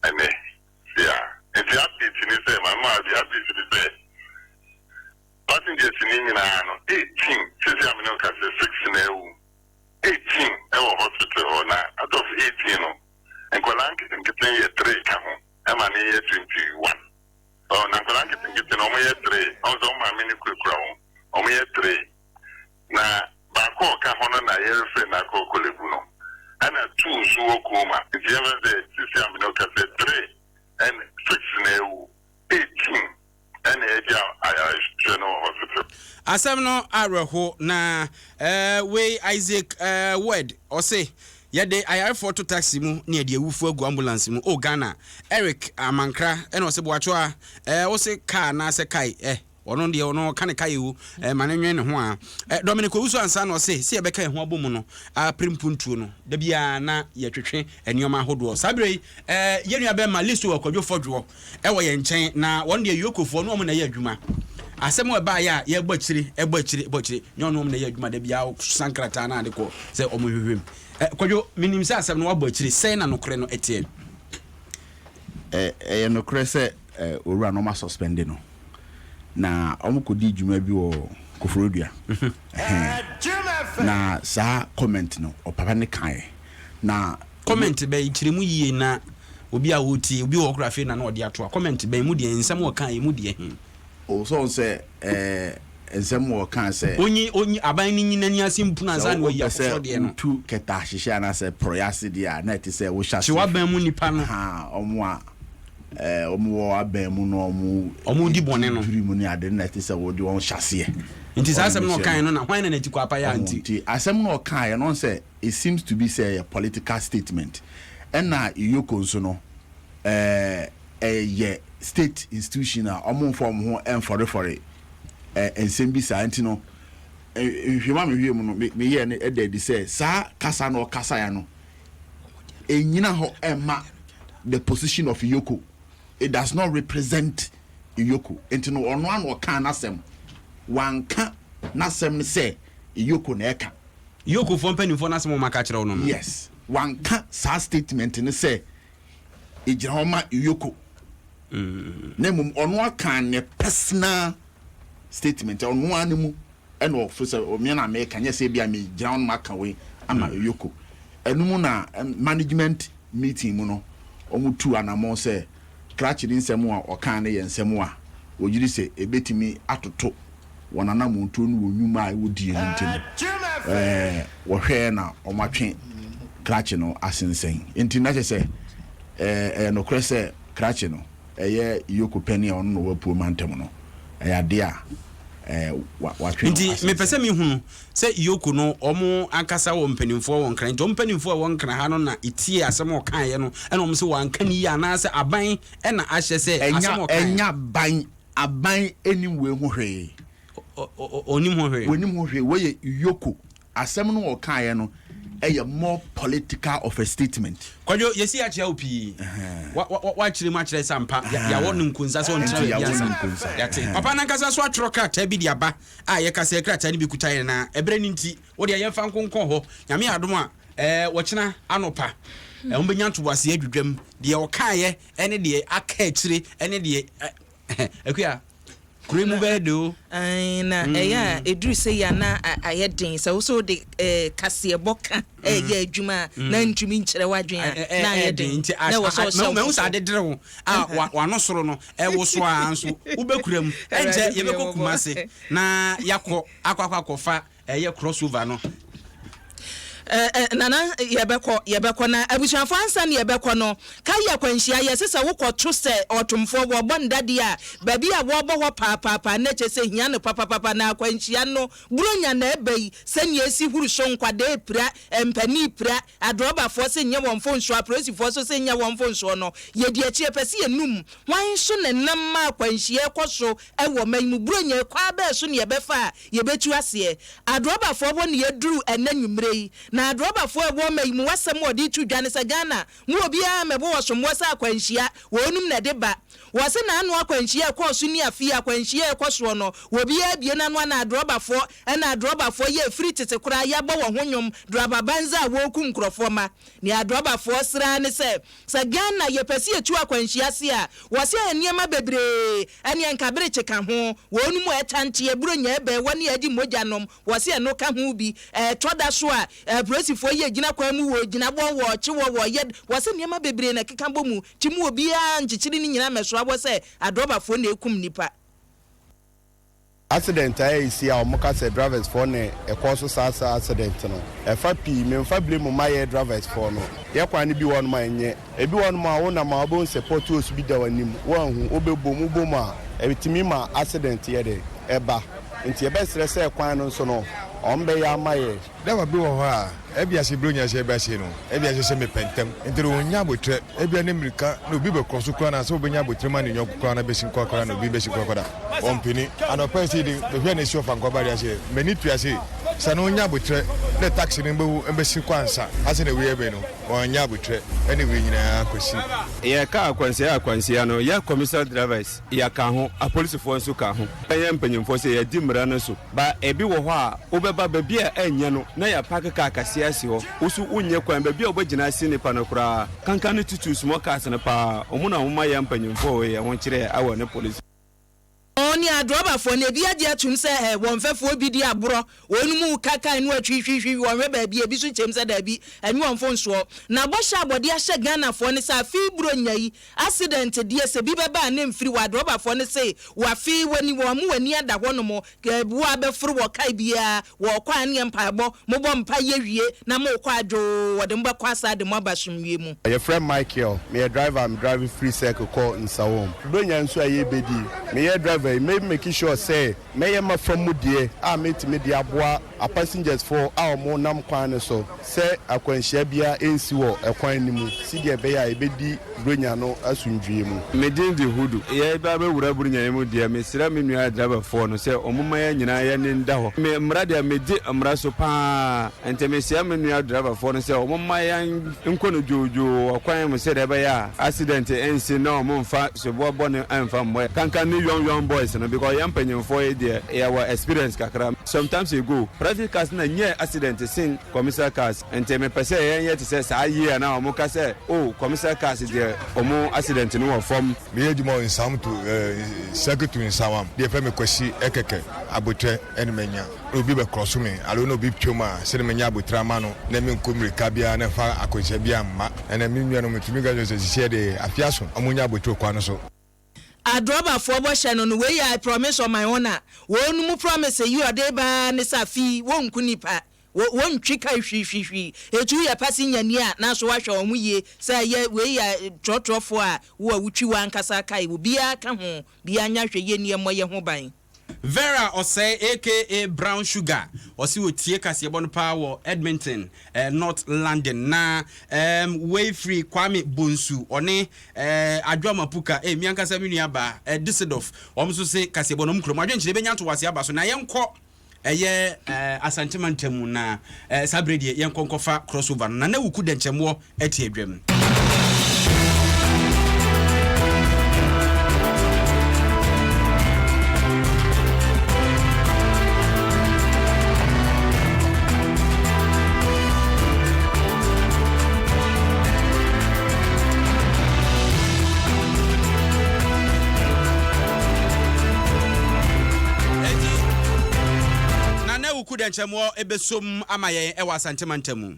And yeah, if you have this in the my mother, you have this in the bed. Passengers in India, 18, since I'm not 6 in the 18, hospital or not, out of 18, and Kolanki can get a 3 come home. I'm an year 21. Oh, Nankolanki can get an only 3. Also, my mini quick crown, only 3. Now, Bako kahona na yerefe na kokolebuno ana 2 so koma the ever the system no ka 3 and 6 na 18 and eja general hospital asem no areho na we Isaac word or say yɛde ayarefo to taxi mu ne yɛde awufu agu ambulance mu o Ghana Eric Amankra ɛna ɔsɛ boacho a ɔsɛ car na sɛ kai ɔno deɛ ɔno ka ne kai wo ma ne nwen ne ho a Dominic Owusu ansa na ɔsɛ sɛ yɛbɛka ho abɔ no a primpuntuo no da bia na yɛtwetwe enioma hodoɔ sabre yɛnua bɛ ma list wɔ kwadwo fodwo ɛwɔ yɛn nkyɛn na wɔn deɛ yokofo no ɔmo na yɛ adwuma asɛm wɔ ba ya yɛ bɔkyire nyɔno ɔmo na yɛ adwuma da bia sankrata na ade kɔ sɛ ɔmo hwehwem kwadwo minim sɛ asɛm no wabɔkyire sɛ na nokore no ɛteɛ nokore sɛ owura no ma suspend no na ɔmo kɔdi dwuma bi wɔ Koforodua na saa comment no ɔpapa ne kae na comment bɛ kyeremu yie na obi a wɔti obi wɔ kora fe na ɔde ato a comment bɛ mu deɛ nsɛm wɔ kae mu deɛ o so sɛ nsɛm wɔ kan sɛ onyi aban ni nyina ni ase mpuna za no yi afofo deɛ no tu keta hyehyɛ na sɛ proyase deɛ na ɛte sɛ wo hyase chi waban mu nipa no ɔmo a ɔmo aban mu no ɔmo di bɔne no duri mu ni ade na ɛte sɛ wo de wɔn hyase nti saa asɛm no kan no na hwan na ti kɔ apa ya nti asɛm no kan no sɛ it seems to be say a political statement ɛna Iyoko nso no ɛyɛ state institution a ɔmo form ho ɛnfɔrefɔre ensem bi saa nti no hwema me hwie mu no me yɛ ne ɛda di sɛ saa kasa no kasa ya no enyina ho ɛma the position of Iyoko. It does not represent Iyoko. Enti no ono an oka nasem wanka nasem say Iyoko na eka Iyoko fo mpanimfo nasem o maka kire no. Yes, wanka sa statement ne say ejiroma Iyoko. Nemum ono aka ne personal statement ono anemu eno ofisa o me na me kanya say bia me gira no maka we ama Iyoko. Enum na management meeting mu no omu tu anamo say Kratchi din nsɛm a ɔka ne yɛ nsɛm a ɔgyiri sɛ ebetimi atoto wɔnana montuo no wɔnwuma a wɔdie no ntim wɔhwɛ na ɔmatwe Kratchi no asensɛn nti na kyɛ sɛ nokore sɛ Kratchi no ɛyɛ Iyoko pani a ɔno no wapuo mantam no ɛyɛ ade a watwe nti me pese me hunu sɛ Iyoko no ɔmo ankasa wɔ mpanimfo wɔ nkran nti mpanimfo wɔ nkran ha no na etie asɛm ɔkan yɛ no ɛna ɔmo sɛ wanka ni ya na sɛ aban ɛna ahyɛ sɛ asɛm ɔkan enya aban enim we ho hwee onim ho hwee we Iyoko asɛm no ɔkan yɛ no ɛyɛ more political of a statement kwadwo yesi akyia opi wa kyerɛ mu akyerɛ sampa ya wɔ nkunsa sɛ ɔntra ya nkunsa yate papa nankasa so atro krata bi di aba a yɛ kasa krata ne bi kuta na ebre ni nti wo de yɛ mfa nkonkon hɔ nyame adom a wɔkyena anopa ɔmbɛnya ntobase adwudwam de ɔkaayɛ ɛne de aka akyire ɛne de akua Kremu bedo na eya eduru se ya na ayedin so so de Kasiebo ka eya adwuma na ntumi nkyere wadwen na ayedin na wo so me usa de dere wa no soro no wo so anso ubekuram enje yebekɔ Kumase na yakɔ akwafa eye crossover no nana yebekɔ na abusuafo ansa ne yebekɔ no ka yɛ kwanhyia yɛ sesa wokɔto sɛ ɔtomfo wo bɔndade a baabi a wo bɔ hɔ paapaa na kyɛ sɛ hia no papa na kwanhyia no buronya na ebai sɛne esi huru so nkwade pira empani pira adrobafo sɛ nyɛ wɔn fon so apresifo so sɛ nyɛ wɔn fon so no yedi akyi pɛse enum wan so ne nam ma kwanhyia kɔ so ɛwɔ manmu buronya kwa ba so ne yɛbɛfa yɛbetu ase adrobafo bɔ ne yɛduru ɛnanwumre yi na adrobafo ɛwɔ mayimu wasɛm ɔde tu dwane sɛ Ghana mu obia mɛbɔ wɔsomwɔ sɛ akwanhyia wɔnum na de ba wɔse na anu akwanhyia kɔ so ni afia akwanhyia kɔ so no obia bie na no na adrobafo ɛna adrobafo yɛ free tete kora yɛbɔ wɔ honyom droba banza a wɔku nkrɔfo ma ne adrobafo sra ne sɛ Ghana yɛpɛsi etu akwanhyia se a wɔse nneɛma bebree ɛne nkabere kyeka ho wɔnum ɛtante eburo nya ɛbɛ wɔne adi mogyanom wɔse ɛno ka ho bi toda so a presifo ye gina kwa mu wo gina bon wo chi wo ye wo se niema bebre na keka bomu ti mu obi a nchichiri ni nyina meso abo se adrobafo na ekum nipa accident I see our moka say drivers for ne e cause sasa accident no e fa pi me fa blame my drivers for no ye kwa ni bi won ma enye e bi won ma wo na ma bo support us bi da wanim wo hu obebom bom a e timi ma accident ye de e ba nti e be sere se kwan no so no ombe ya maye Never be a Ebia Sibrunia Sebasino, Ebia Semi Pentem, and the Runyabutre, Ebia Nemrica, no Bible Crossucana, so Benya Butreman in your Crana Basin Quakara, no Bibeshi Quakara, one penny, and a person the Venice of Ancobaria, Menituasi, Sanonia Butre, the taxi in Embassy Quansa, as in a Weabeno, or Nyabutre, anyway in a question. Yaka Quanciano, Ya Commissar Drivers, Yakaho, a police force Sukaho, I am penning for say a dim ranasu, but a biwa, Ubaba Babia and Yano, Naya Paka Kasiebo, Usu Unya Quamba Biobajina Sini Panokra, Kankani to smokers and a pa, Omuna Umayam penning for a one chair, our police. Oni adroba for ne bia dia tum se won fefo bi dia bro onu kaka enu atwihwihwi won reba bia bi so chem se da bi enu won fo nso na bo sha bode a she Ghana for ne sa fi bro nyai accident dia se bi beba na mfiri wa adroba for ne se wa fi wani wo mu wani ada ho no mo ke bu abefro wo kai bia wo kwa ne mpaebo mo bo mpa ye wie na mo kwa adwo wode mba kwa sa de mo abasumwie mu. Your friend Michael, me a driver, I'm driving free circle call in Sawom. Bro nso aye bedi. Me a driver may making sure say may ma from mudie I meet me dia boa a passengers for our mo nam kwan so say akwanhia bia ensi wo ekwan ni mu si dia be ya ebedi bronya no asundwie mu me din di hudu ye ba be wura bronya mu dia me sira me nua driver for no say omuma ya nyina ya ne nda ho me mra dia me di amra so pa ente me sia me nua driver for no say omuma ya nkono jojo akwan mu say da be ya accident ensi na omumfa so bo bone amfa mo kankan ni young boys no because yam penyin for there our experience kakra sometimes ago private cars na nye accident sin commercial cars ente me pese yen to say sa year na omo ka say oh commercial cars there omo accident no form me edimo in sam to secretary in samam dey fe me kwasi ekeke abotre enmenya obi be cross me alo no bi twoma se menya abotra ma no na me nkomrika bia na fa akoche bia ma na me nua no metumi ga so se de afiaso omonya abotro kwa no so Adroba for Boshano, no way I promise on my honor. One more promise you are there by Nesafi, one kunipa, one chika she. A 2 year passing your near, now so I shall we say, yeah, way I trot off for which you want Kasakai will be a come home, be a nash near my home. Vera Osei aka Brown Sugar osi wotie Kasiebo power Edmonton North London na way free Kwame Bonsu one Adwama Puka mianka sa menua ba Düsseldorf omso se Kasiebo no mkrom adwenche benya to wase aba so na yenko eye asantemantamu na sabredie yenkonkofa crossover na wuku denchemo eti adwam. Kudenchemo ebesum amaye ewa santemantamu.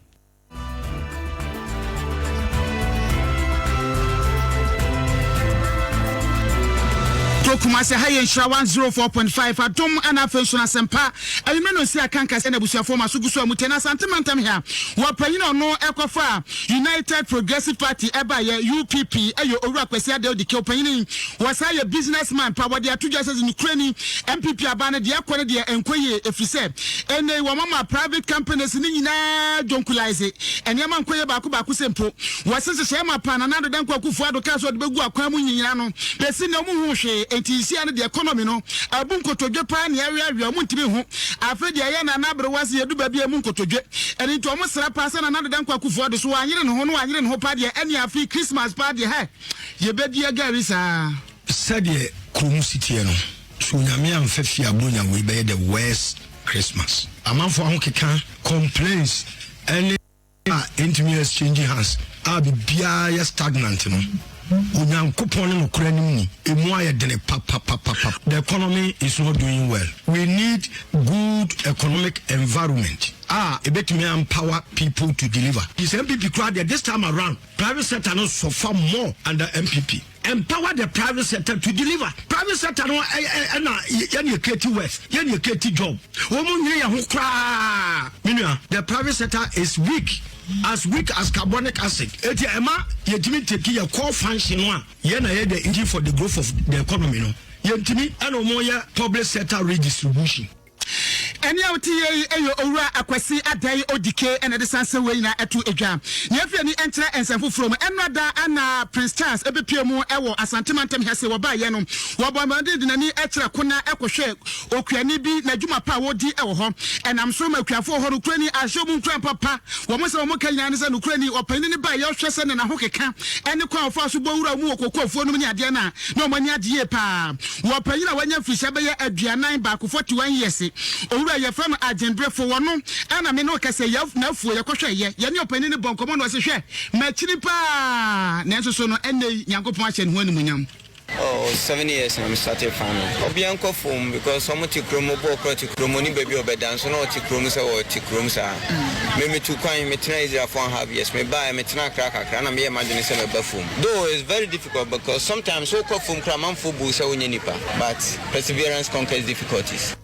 Kumase haye nsha 104.5 Adom and Afenso Sempa elimeno si akanka se na busuafo masuguso amutena santemantam here wapanyina no ekofa United Progressive Party eba ye UPP eyo owura kwesi ade odike opanyini wasa ye businessman pa wode atudwa se in Ukraine MPP abane de akore de enkoye efise ene wo mama private companies ni nyina jonkulaize enema nkoye baako sempo wasese shema pa na nado danko akufu ado kaso de begu akwan mu nyina no besi na mu hu hwe ntisi ane the economy no abunkotodwe pa na awiawi mu ntimi hu afedi aye na nabre wase yedu ba bia mu nkotodwe eni nto mo sra pa se na nado danko akufu ado so anyere ne ho no anyere ne ho pa de eni afi Christmas pa de he ye bedi agari sa sadie krum city no so nyame amfafi abonya we be the worst Christmas amanfo ahokeka complaints any intimate exchanging hands abi bia ya stagnant no Unyankopon no kuranim ni emu ayedene papa. The economy is not doing well. We need good economic environment. Ebet me empower people to deliver. This MPP crowd this time around, private sector no suffer more under MPP. Empower the private sector to deliver. Private sector no any creative work, any creative job. The private sector is weak as carbonic acid. Eti ema yetimi take your core function one. Yena ye the engine for the growth of the economy no. Yentimi and omoya public sector redistribution. Eni awti eyo owura Akwasi Adjei odike ena de sanse we na etu edwa. Na afia ni entre ensanfo from enrada ana Prince Charles ebepie mu ewo asantemantam hese wo ba ye no. Wo bo mande de nani etre kona ekohwe okuani bi na dwuma pa wodi ewo ho. Enam so makuafo ho rukrani ahyomu nkran papa. Wo mo se wo kanya ne se nukrani opani ne ba ye hwe se ne na ho keka. Ene kwa ofo so bo wura mu okokofuo no ni ade na na omani ade pa. Wo panyi na wanya fisha be ye aduanan ba ko 41 years. Owura ye fam agendrefo wono ana me no kase yaf na afuo ye kohwe ye ne opani ne bonkomo no se hwe ma chiri pa na enso so no ene Nyankopon ahye ne ho animunyam. Oh, 7 years I'm started farming. Obianko farm because some tikromo boko tikromo ni baby obedan so no tikromo say or tikromo sa. Me to kwan me tena is for 1.5 years. Me buy me tena kra na me imagine say me ba farm. Though it's very difficult because sometimes so ko farm kra man fo bu say onye nipa, but perseverance conquers difficulties.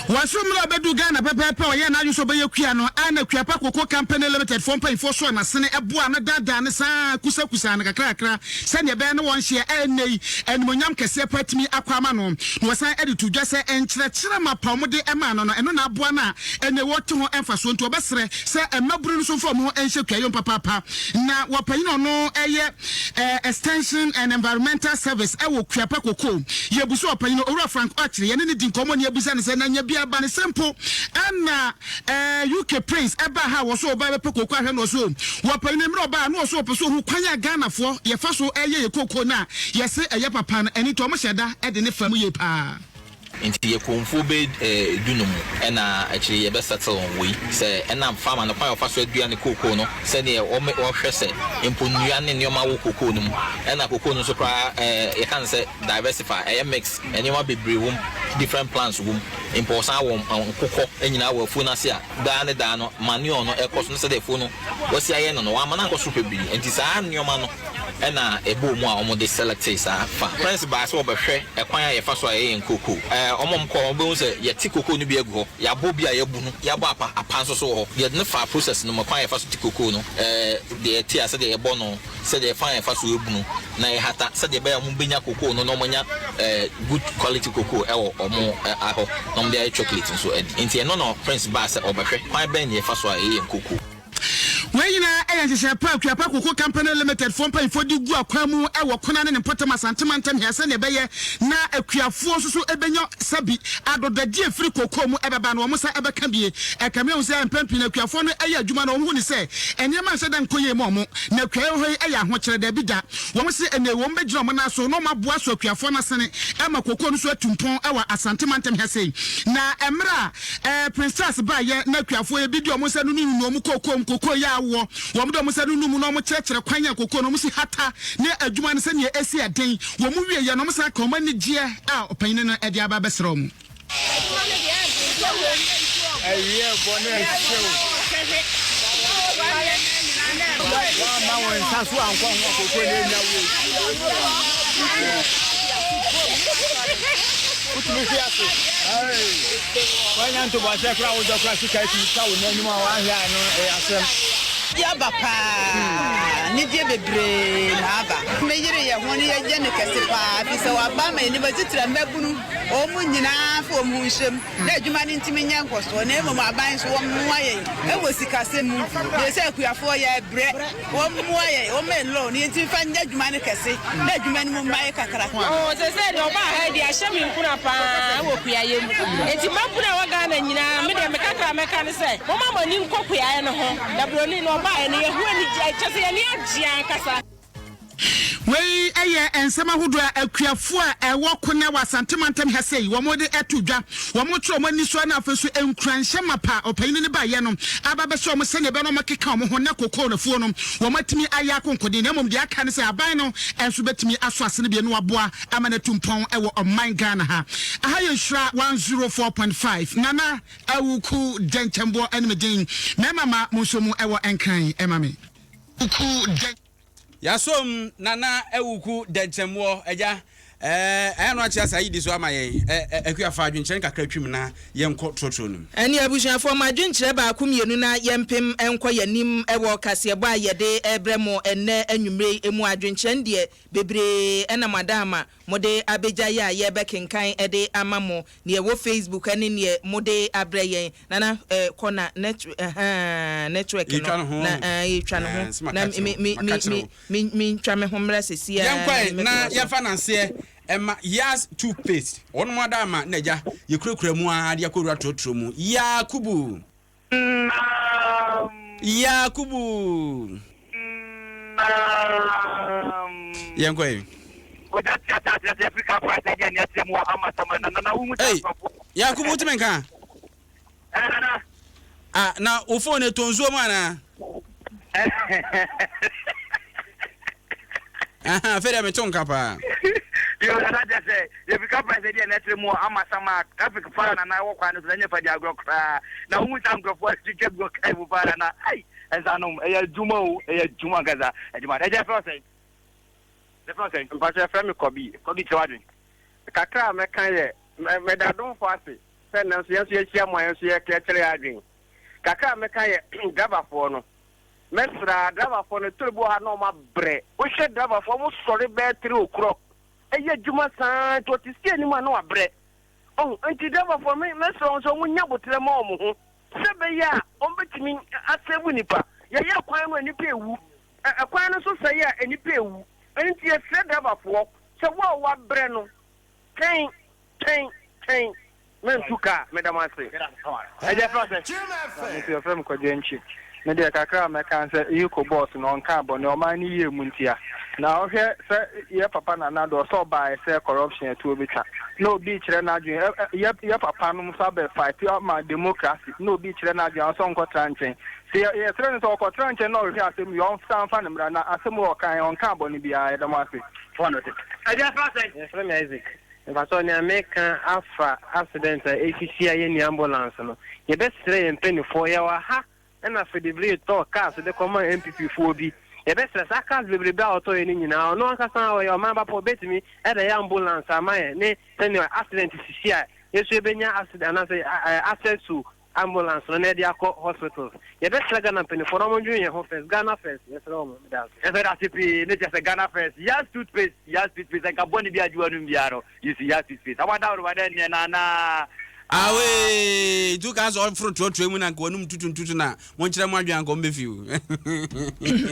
Wasumra bedu Ghana pepepe oye na yuso be yakua no ana kuapa koko company limited for pay for so na sene eboa na dada ne sa kusa na kakra se ne be ne won hye enei enmonyam kese patimi akwama no no san editu dwa se enkyerɛkyerɛ mapamode ema no eno na aboa na ene woto ho emfa so nto obesere se emaburu no so fo mo enhye kwayo papa na wapanyino no eye extension and environmental service ewo kuapa koko yebuso wapanyino owura Frank Ochre ye ne di nkomo ne yebusa ne se na nya bia ba ne simple ana UK Prince eba ha wo so oba be pekoko ahwe no so wapanyino mro ba no so opeso hu kwanya Ghana fo ye fa so eye ye koko na ye se eye papa no eni to mo hyeda e de ne fam ye pa inti ye konfo be dunum ena actually ye be settle on we say ena farmer no kwa fa so adua ne koko no se ne o hwe se imponua ne nyoma wo koko no ena koko no so pra ye kan say diversify e mix anyoma bebre wom different plants wom imposa wom koko enyina wo fu na se a da no manure no e koso no se de fu no wo se aye no no wa mana koso pebiri inti sa nyoma no ena ebo mu a omo de select sa fa prince ba so obehwe e kwan ya ye fa so aye koko omom ko obo se ye tikoko no bi egu ho ya bo bia ye bu no ya bo apa so so ho ye ne fa process no makwan ye fa so tikoko no de ti ase de ye bo no se de fa ye fa so ebu no na ye hata se de be ya mu benya koko no no monya good quality koko e wo omo aho no de chocolate so enti no prince ba se obehwe kwan ben ye fa so aye koko Weyina eyanhye pa kuapa koko company limited for pay for di gu akwamu e wo kona ne mpotama santemantam hia se ne beye na akuafo so ebenyo sabi adodade afiri koko mu ebeba no mo sa ebeka bie ekame hu se empampi na akuafo no eya adwuma no hu ni se enema se dan koye mo na akuafo ho eya ho kyere da bi da wo se ene wo mbegyina mo na so no maboa so akuafo na sene ema koko no so atumpon ewa asantemantam hia se na emra princess ba ye na akuafo e bidio mo se no nu mu koko ya wo do mo se no mu no mo kyerɛkyerɛ kwanya koko no mo si hata ne adwuma ne se ne esi aden wo mu wie ye no mo sa ka ma ne gie a opanyin no e dia ba besrɛ mu ya bapa ni die bebre na aba me yire ye ho ni ye je ne kese pa fi se wa ba me ni ba titira mabunu o mu nyina fo mu nshem na adwuma ni ntimi nya nkoso na emo aban so wo mu aye e wo sikase mu ye se akuafo ye bre wo mu aye o me lo ni ntimi fa nya adwuma ni kese na adwuma ni mu mbaye kakra o se de o ba ha di ahye mi nkuna pa wo kuaye mu enti mabuna wa ga na nyina me de me kakra me kan se wo mama ni nkokuaye no ho da broni no Wey eye ensema hudo akuafo a ewo kona wasantemantam hase wo mode etudwa wo motro mani so na afeso enkranhye mapa opanyini ne ba ye no aba be so mo sene be no makeka mo ho na kokko na fuo no wo matimi aya konkode na mom de aka ne se aban no enso betimi aso asene bi no waboa amana tumpon ewo oman Ghana ha aha ye hira 104.5 nana awuku dentembo enmedin mema musomu ewo enkran emame uku Yasom nana ewuku dentemwo eja I know just I this one my Akua fa adwenkyerɛ kakra twim na yɛnkɔ trotro no ɛne abusuafo ma adwenkyerɛ ba akomienu na yɛmpem ɛnkɔ yanim ɛwɔ Kasiebo a yɛde ɛbrɛ mo ɛnɛ anwumre emu adwenkyerɛ deɛ bebre ɛna madama mode abegya ya yɛbɛkenkan ɛde ama mo ne ɛwɔ Facebook ɛne ne mode abrɛ yɛn nana kɔna network no na yɛtwa no ho na me twa me ho mmra sesia yɛnkɔ na yɛfa nanse Emma Yas toothpaste. On madama neja ye kura mu ade akora trotro mu. Yakubu. Yakubu. Yankwe. Hey, Yakubu timenka. Ah, na ufone tonzo mana. Aha, fere metonka pa. You just say, if you come president, let's remove Amasama, traffic fire, and I walk on the Zanya for the agro. Now, who's I'm going to get go and I, as I know, a Jumo, a Jumagaza, and you might just say, the process, but your family could be charging. Kaka, Mekaya, Medadon Fasi, send us yes, my catcher. Kaka, Mekaya, Gaba for no. Mesra, driver for the turbo had no more bread. We should driver for most sorry bed through crop. Eye juma san to ti se ni ma no abre oh anti deva for me so so munya botre ma omo ho se be ya o betimi asebu nipa ye ye kwan no nipa ewu kwan no so se ya nipa ewu anti e se deva for se wa bre no ten men tuka madam ase e je process me ti ofem ko jenchi me de kakra me kan se yuko boss no nka bo ne o ma ni ye muntia na ohwe se ye papa na na do so by say corruption to obita no be kire na adwen ye papa no so be fight ma democracy no be kire na adwen so nko tranchen se ye tren so ko tranchen no ohwe asem yo san fa ne mra na asem wo kan on kan bo ni bia e demase fono te aja fast yes from Isaac Vaso ni American afa accident ekisia ye ni ambulance no ye be sire ye mpeni ye wa ha na fedibli to cars de common MPP fo bi e be sire sa cars bebrebe auto ye ni nyina no akasa wo ye o mamba po betimi e de ambulance amaye ne tani accident sisia yeso e benya accident na say access to ambulance no na dia ko hospital ye be sire Ghana mpeni for mo dwun ye ho first Ghana first yes no mo da e be recipe ne just Ghana first yes toothpaste and carbon bi ajuwa no biaro you see yes toothpaste awada wo wada ne na awe tu ka so front to mu na ko num tutu na mo nkire mo adwan ko mbefiu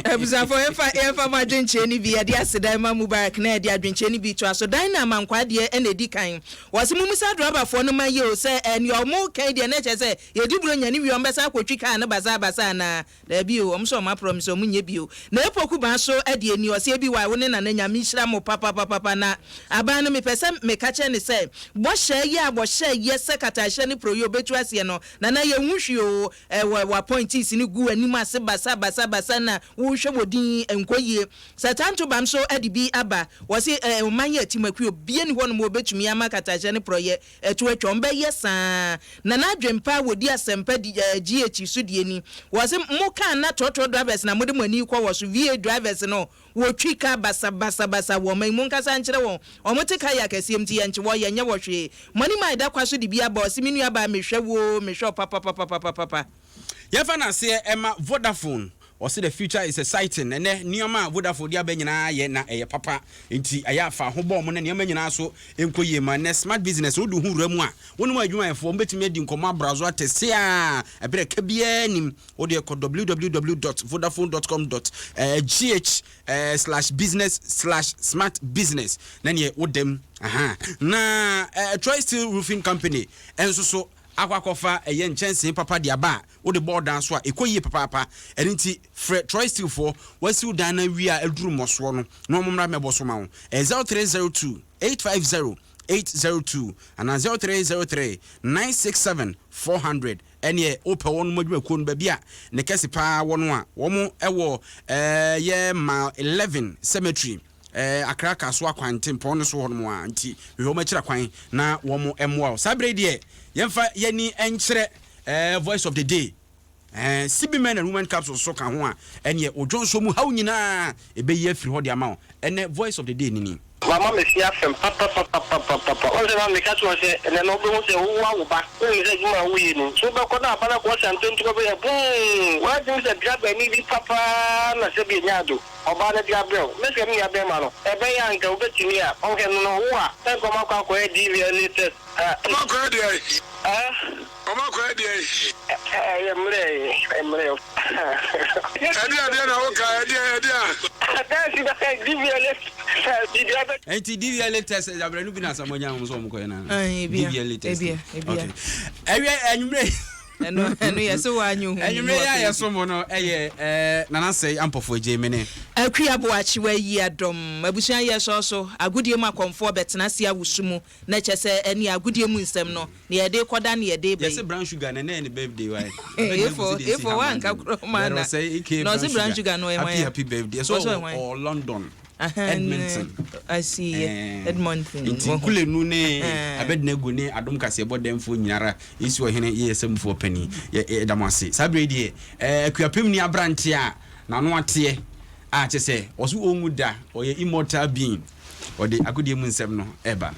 ebusa for efa ma dwenche ni bi ade asedan ma Mubarak na ade adwenche ni bi to aso dan na mankwa de e na di kan wose mumisa driver for no ma ye o se eni o mo kan de na che se ye di buro nya ni wi o mbesa kwatwi kan na basa na da bi o mo so ma promise o munye bi o na epoku ba so ade eni o se bi wa wo ne na nya mi hira mo papa na aba no me pese me ka che ni se bo hye ye se katashe ni proyo betu ase no na ye nwhwe o wa points ni gu anim ase basa na wo hwe wodin enkoyie satanto bam so adibi aba wose manye atimakuo bie ni hono mo betumi ama katashe ni proye etu atwom be yesa na adwempa wodi asempa GH so die ni wose mo kan na toto drivers na mode mani kwa woso VA drivers no wo twika basa wo man mun kasa nkyere won o motika ya kasiem ti yanche wo yenye wo hwe mani mai da kwa so di bia ba o siminu aba mehwe papa yefa na se ema Vodafone or say the future is exciting and nioma Vodafone dia be nyina ye na papa enti aya fa ho bom na nioma nyina so enkoye ma na smart business wo du hu ramu a wonu adwuma efo mbetimi adi nkoma brazo atese a ebere ka bia nim wo de www.vodafone.com.gh/business/smart business na ne wo dem na Troy Steel Roofing Company enso so akwakofa eye nchense papa dia ba wo de board down so ekoyie papa enti Troy Steel for wasi udan na wi a eduru moso no no momra meboso ma wo 0302 850 802 and 0303 967 400 ene ope won modwe ko no ba bia ne kese pa won a wo mo ewo ye ma 11 cemetery akraka so akwanten pon so hono mo anti we ho ma kira kwan na wo mo emwa sabre de yemfa yani enkyere voice of the day CB men and women capsule so kan ho a ene odwonso mu haw nyina ebe ye afiri ho de ama wo ene voice of the day nini Mama me see afem papa. O se ma me ka to se na no be mo se wo wa wo ba. O mi se juma wo yi ni. So be ko na bana ko se anton to be boom. Wa ji se driver ni bi papa na se bi nyado. Oba na driver. Me se mi ya be ma no. E be ya nka o be timi a. O ke no wo a. E ko ma kwa e DV latest. Ma ko e dey. Oma ko e dey. Emre. Ade na wo ka ade. Enti DV latest abranu bi na samonya mo so mo ko na. DV latest. Okay. Ewe anwumre eno yeso wanyu hu. Anwumre ya yeso mo no nana Osei Ampofo Adjei mene. Akua Boakyewaa Yiadom abusuan yeso so agudie mu akomfo betena sia wusumu na chese eni agudie mu nsem no na ye de koda na ye de be. Yes brown sugar na na birthday why. If one ka kroma na. No se brown sugar no e happy birthday. So or London. Edmonton. I see Edmonton. Kule nu ne abedna gu ne Adom Kasiebo demfo nyara isi wo hene yesemfo pani ye damase sabre die akuapem ni abrante a na no ate a chese osu onwu da oye immortal being ode agodie mu nsem no eba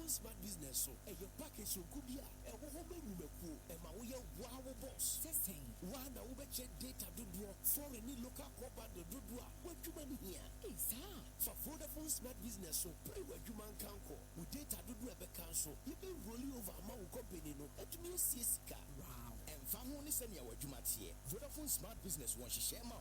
Smart business so your package so good ya e wo ho be rumeku e ma wo ye wow boss testing wa na wo be check data dodo for any local cover dodo a wo dwuma ni hia isa for Vodafone Smart business so pre wo dwuma kanko wo data dodo e be cancel you be rolling over ma wo company no etumi sika wow and fa ho ni se ne wo dwuma tie Vodafone Smart business won hihye ma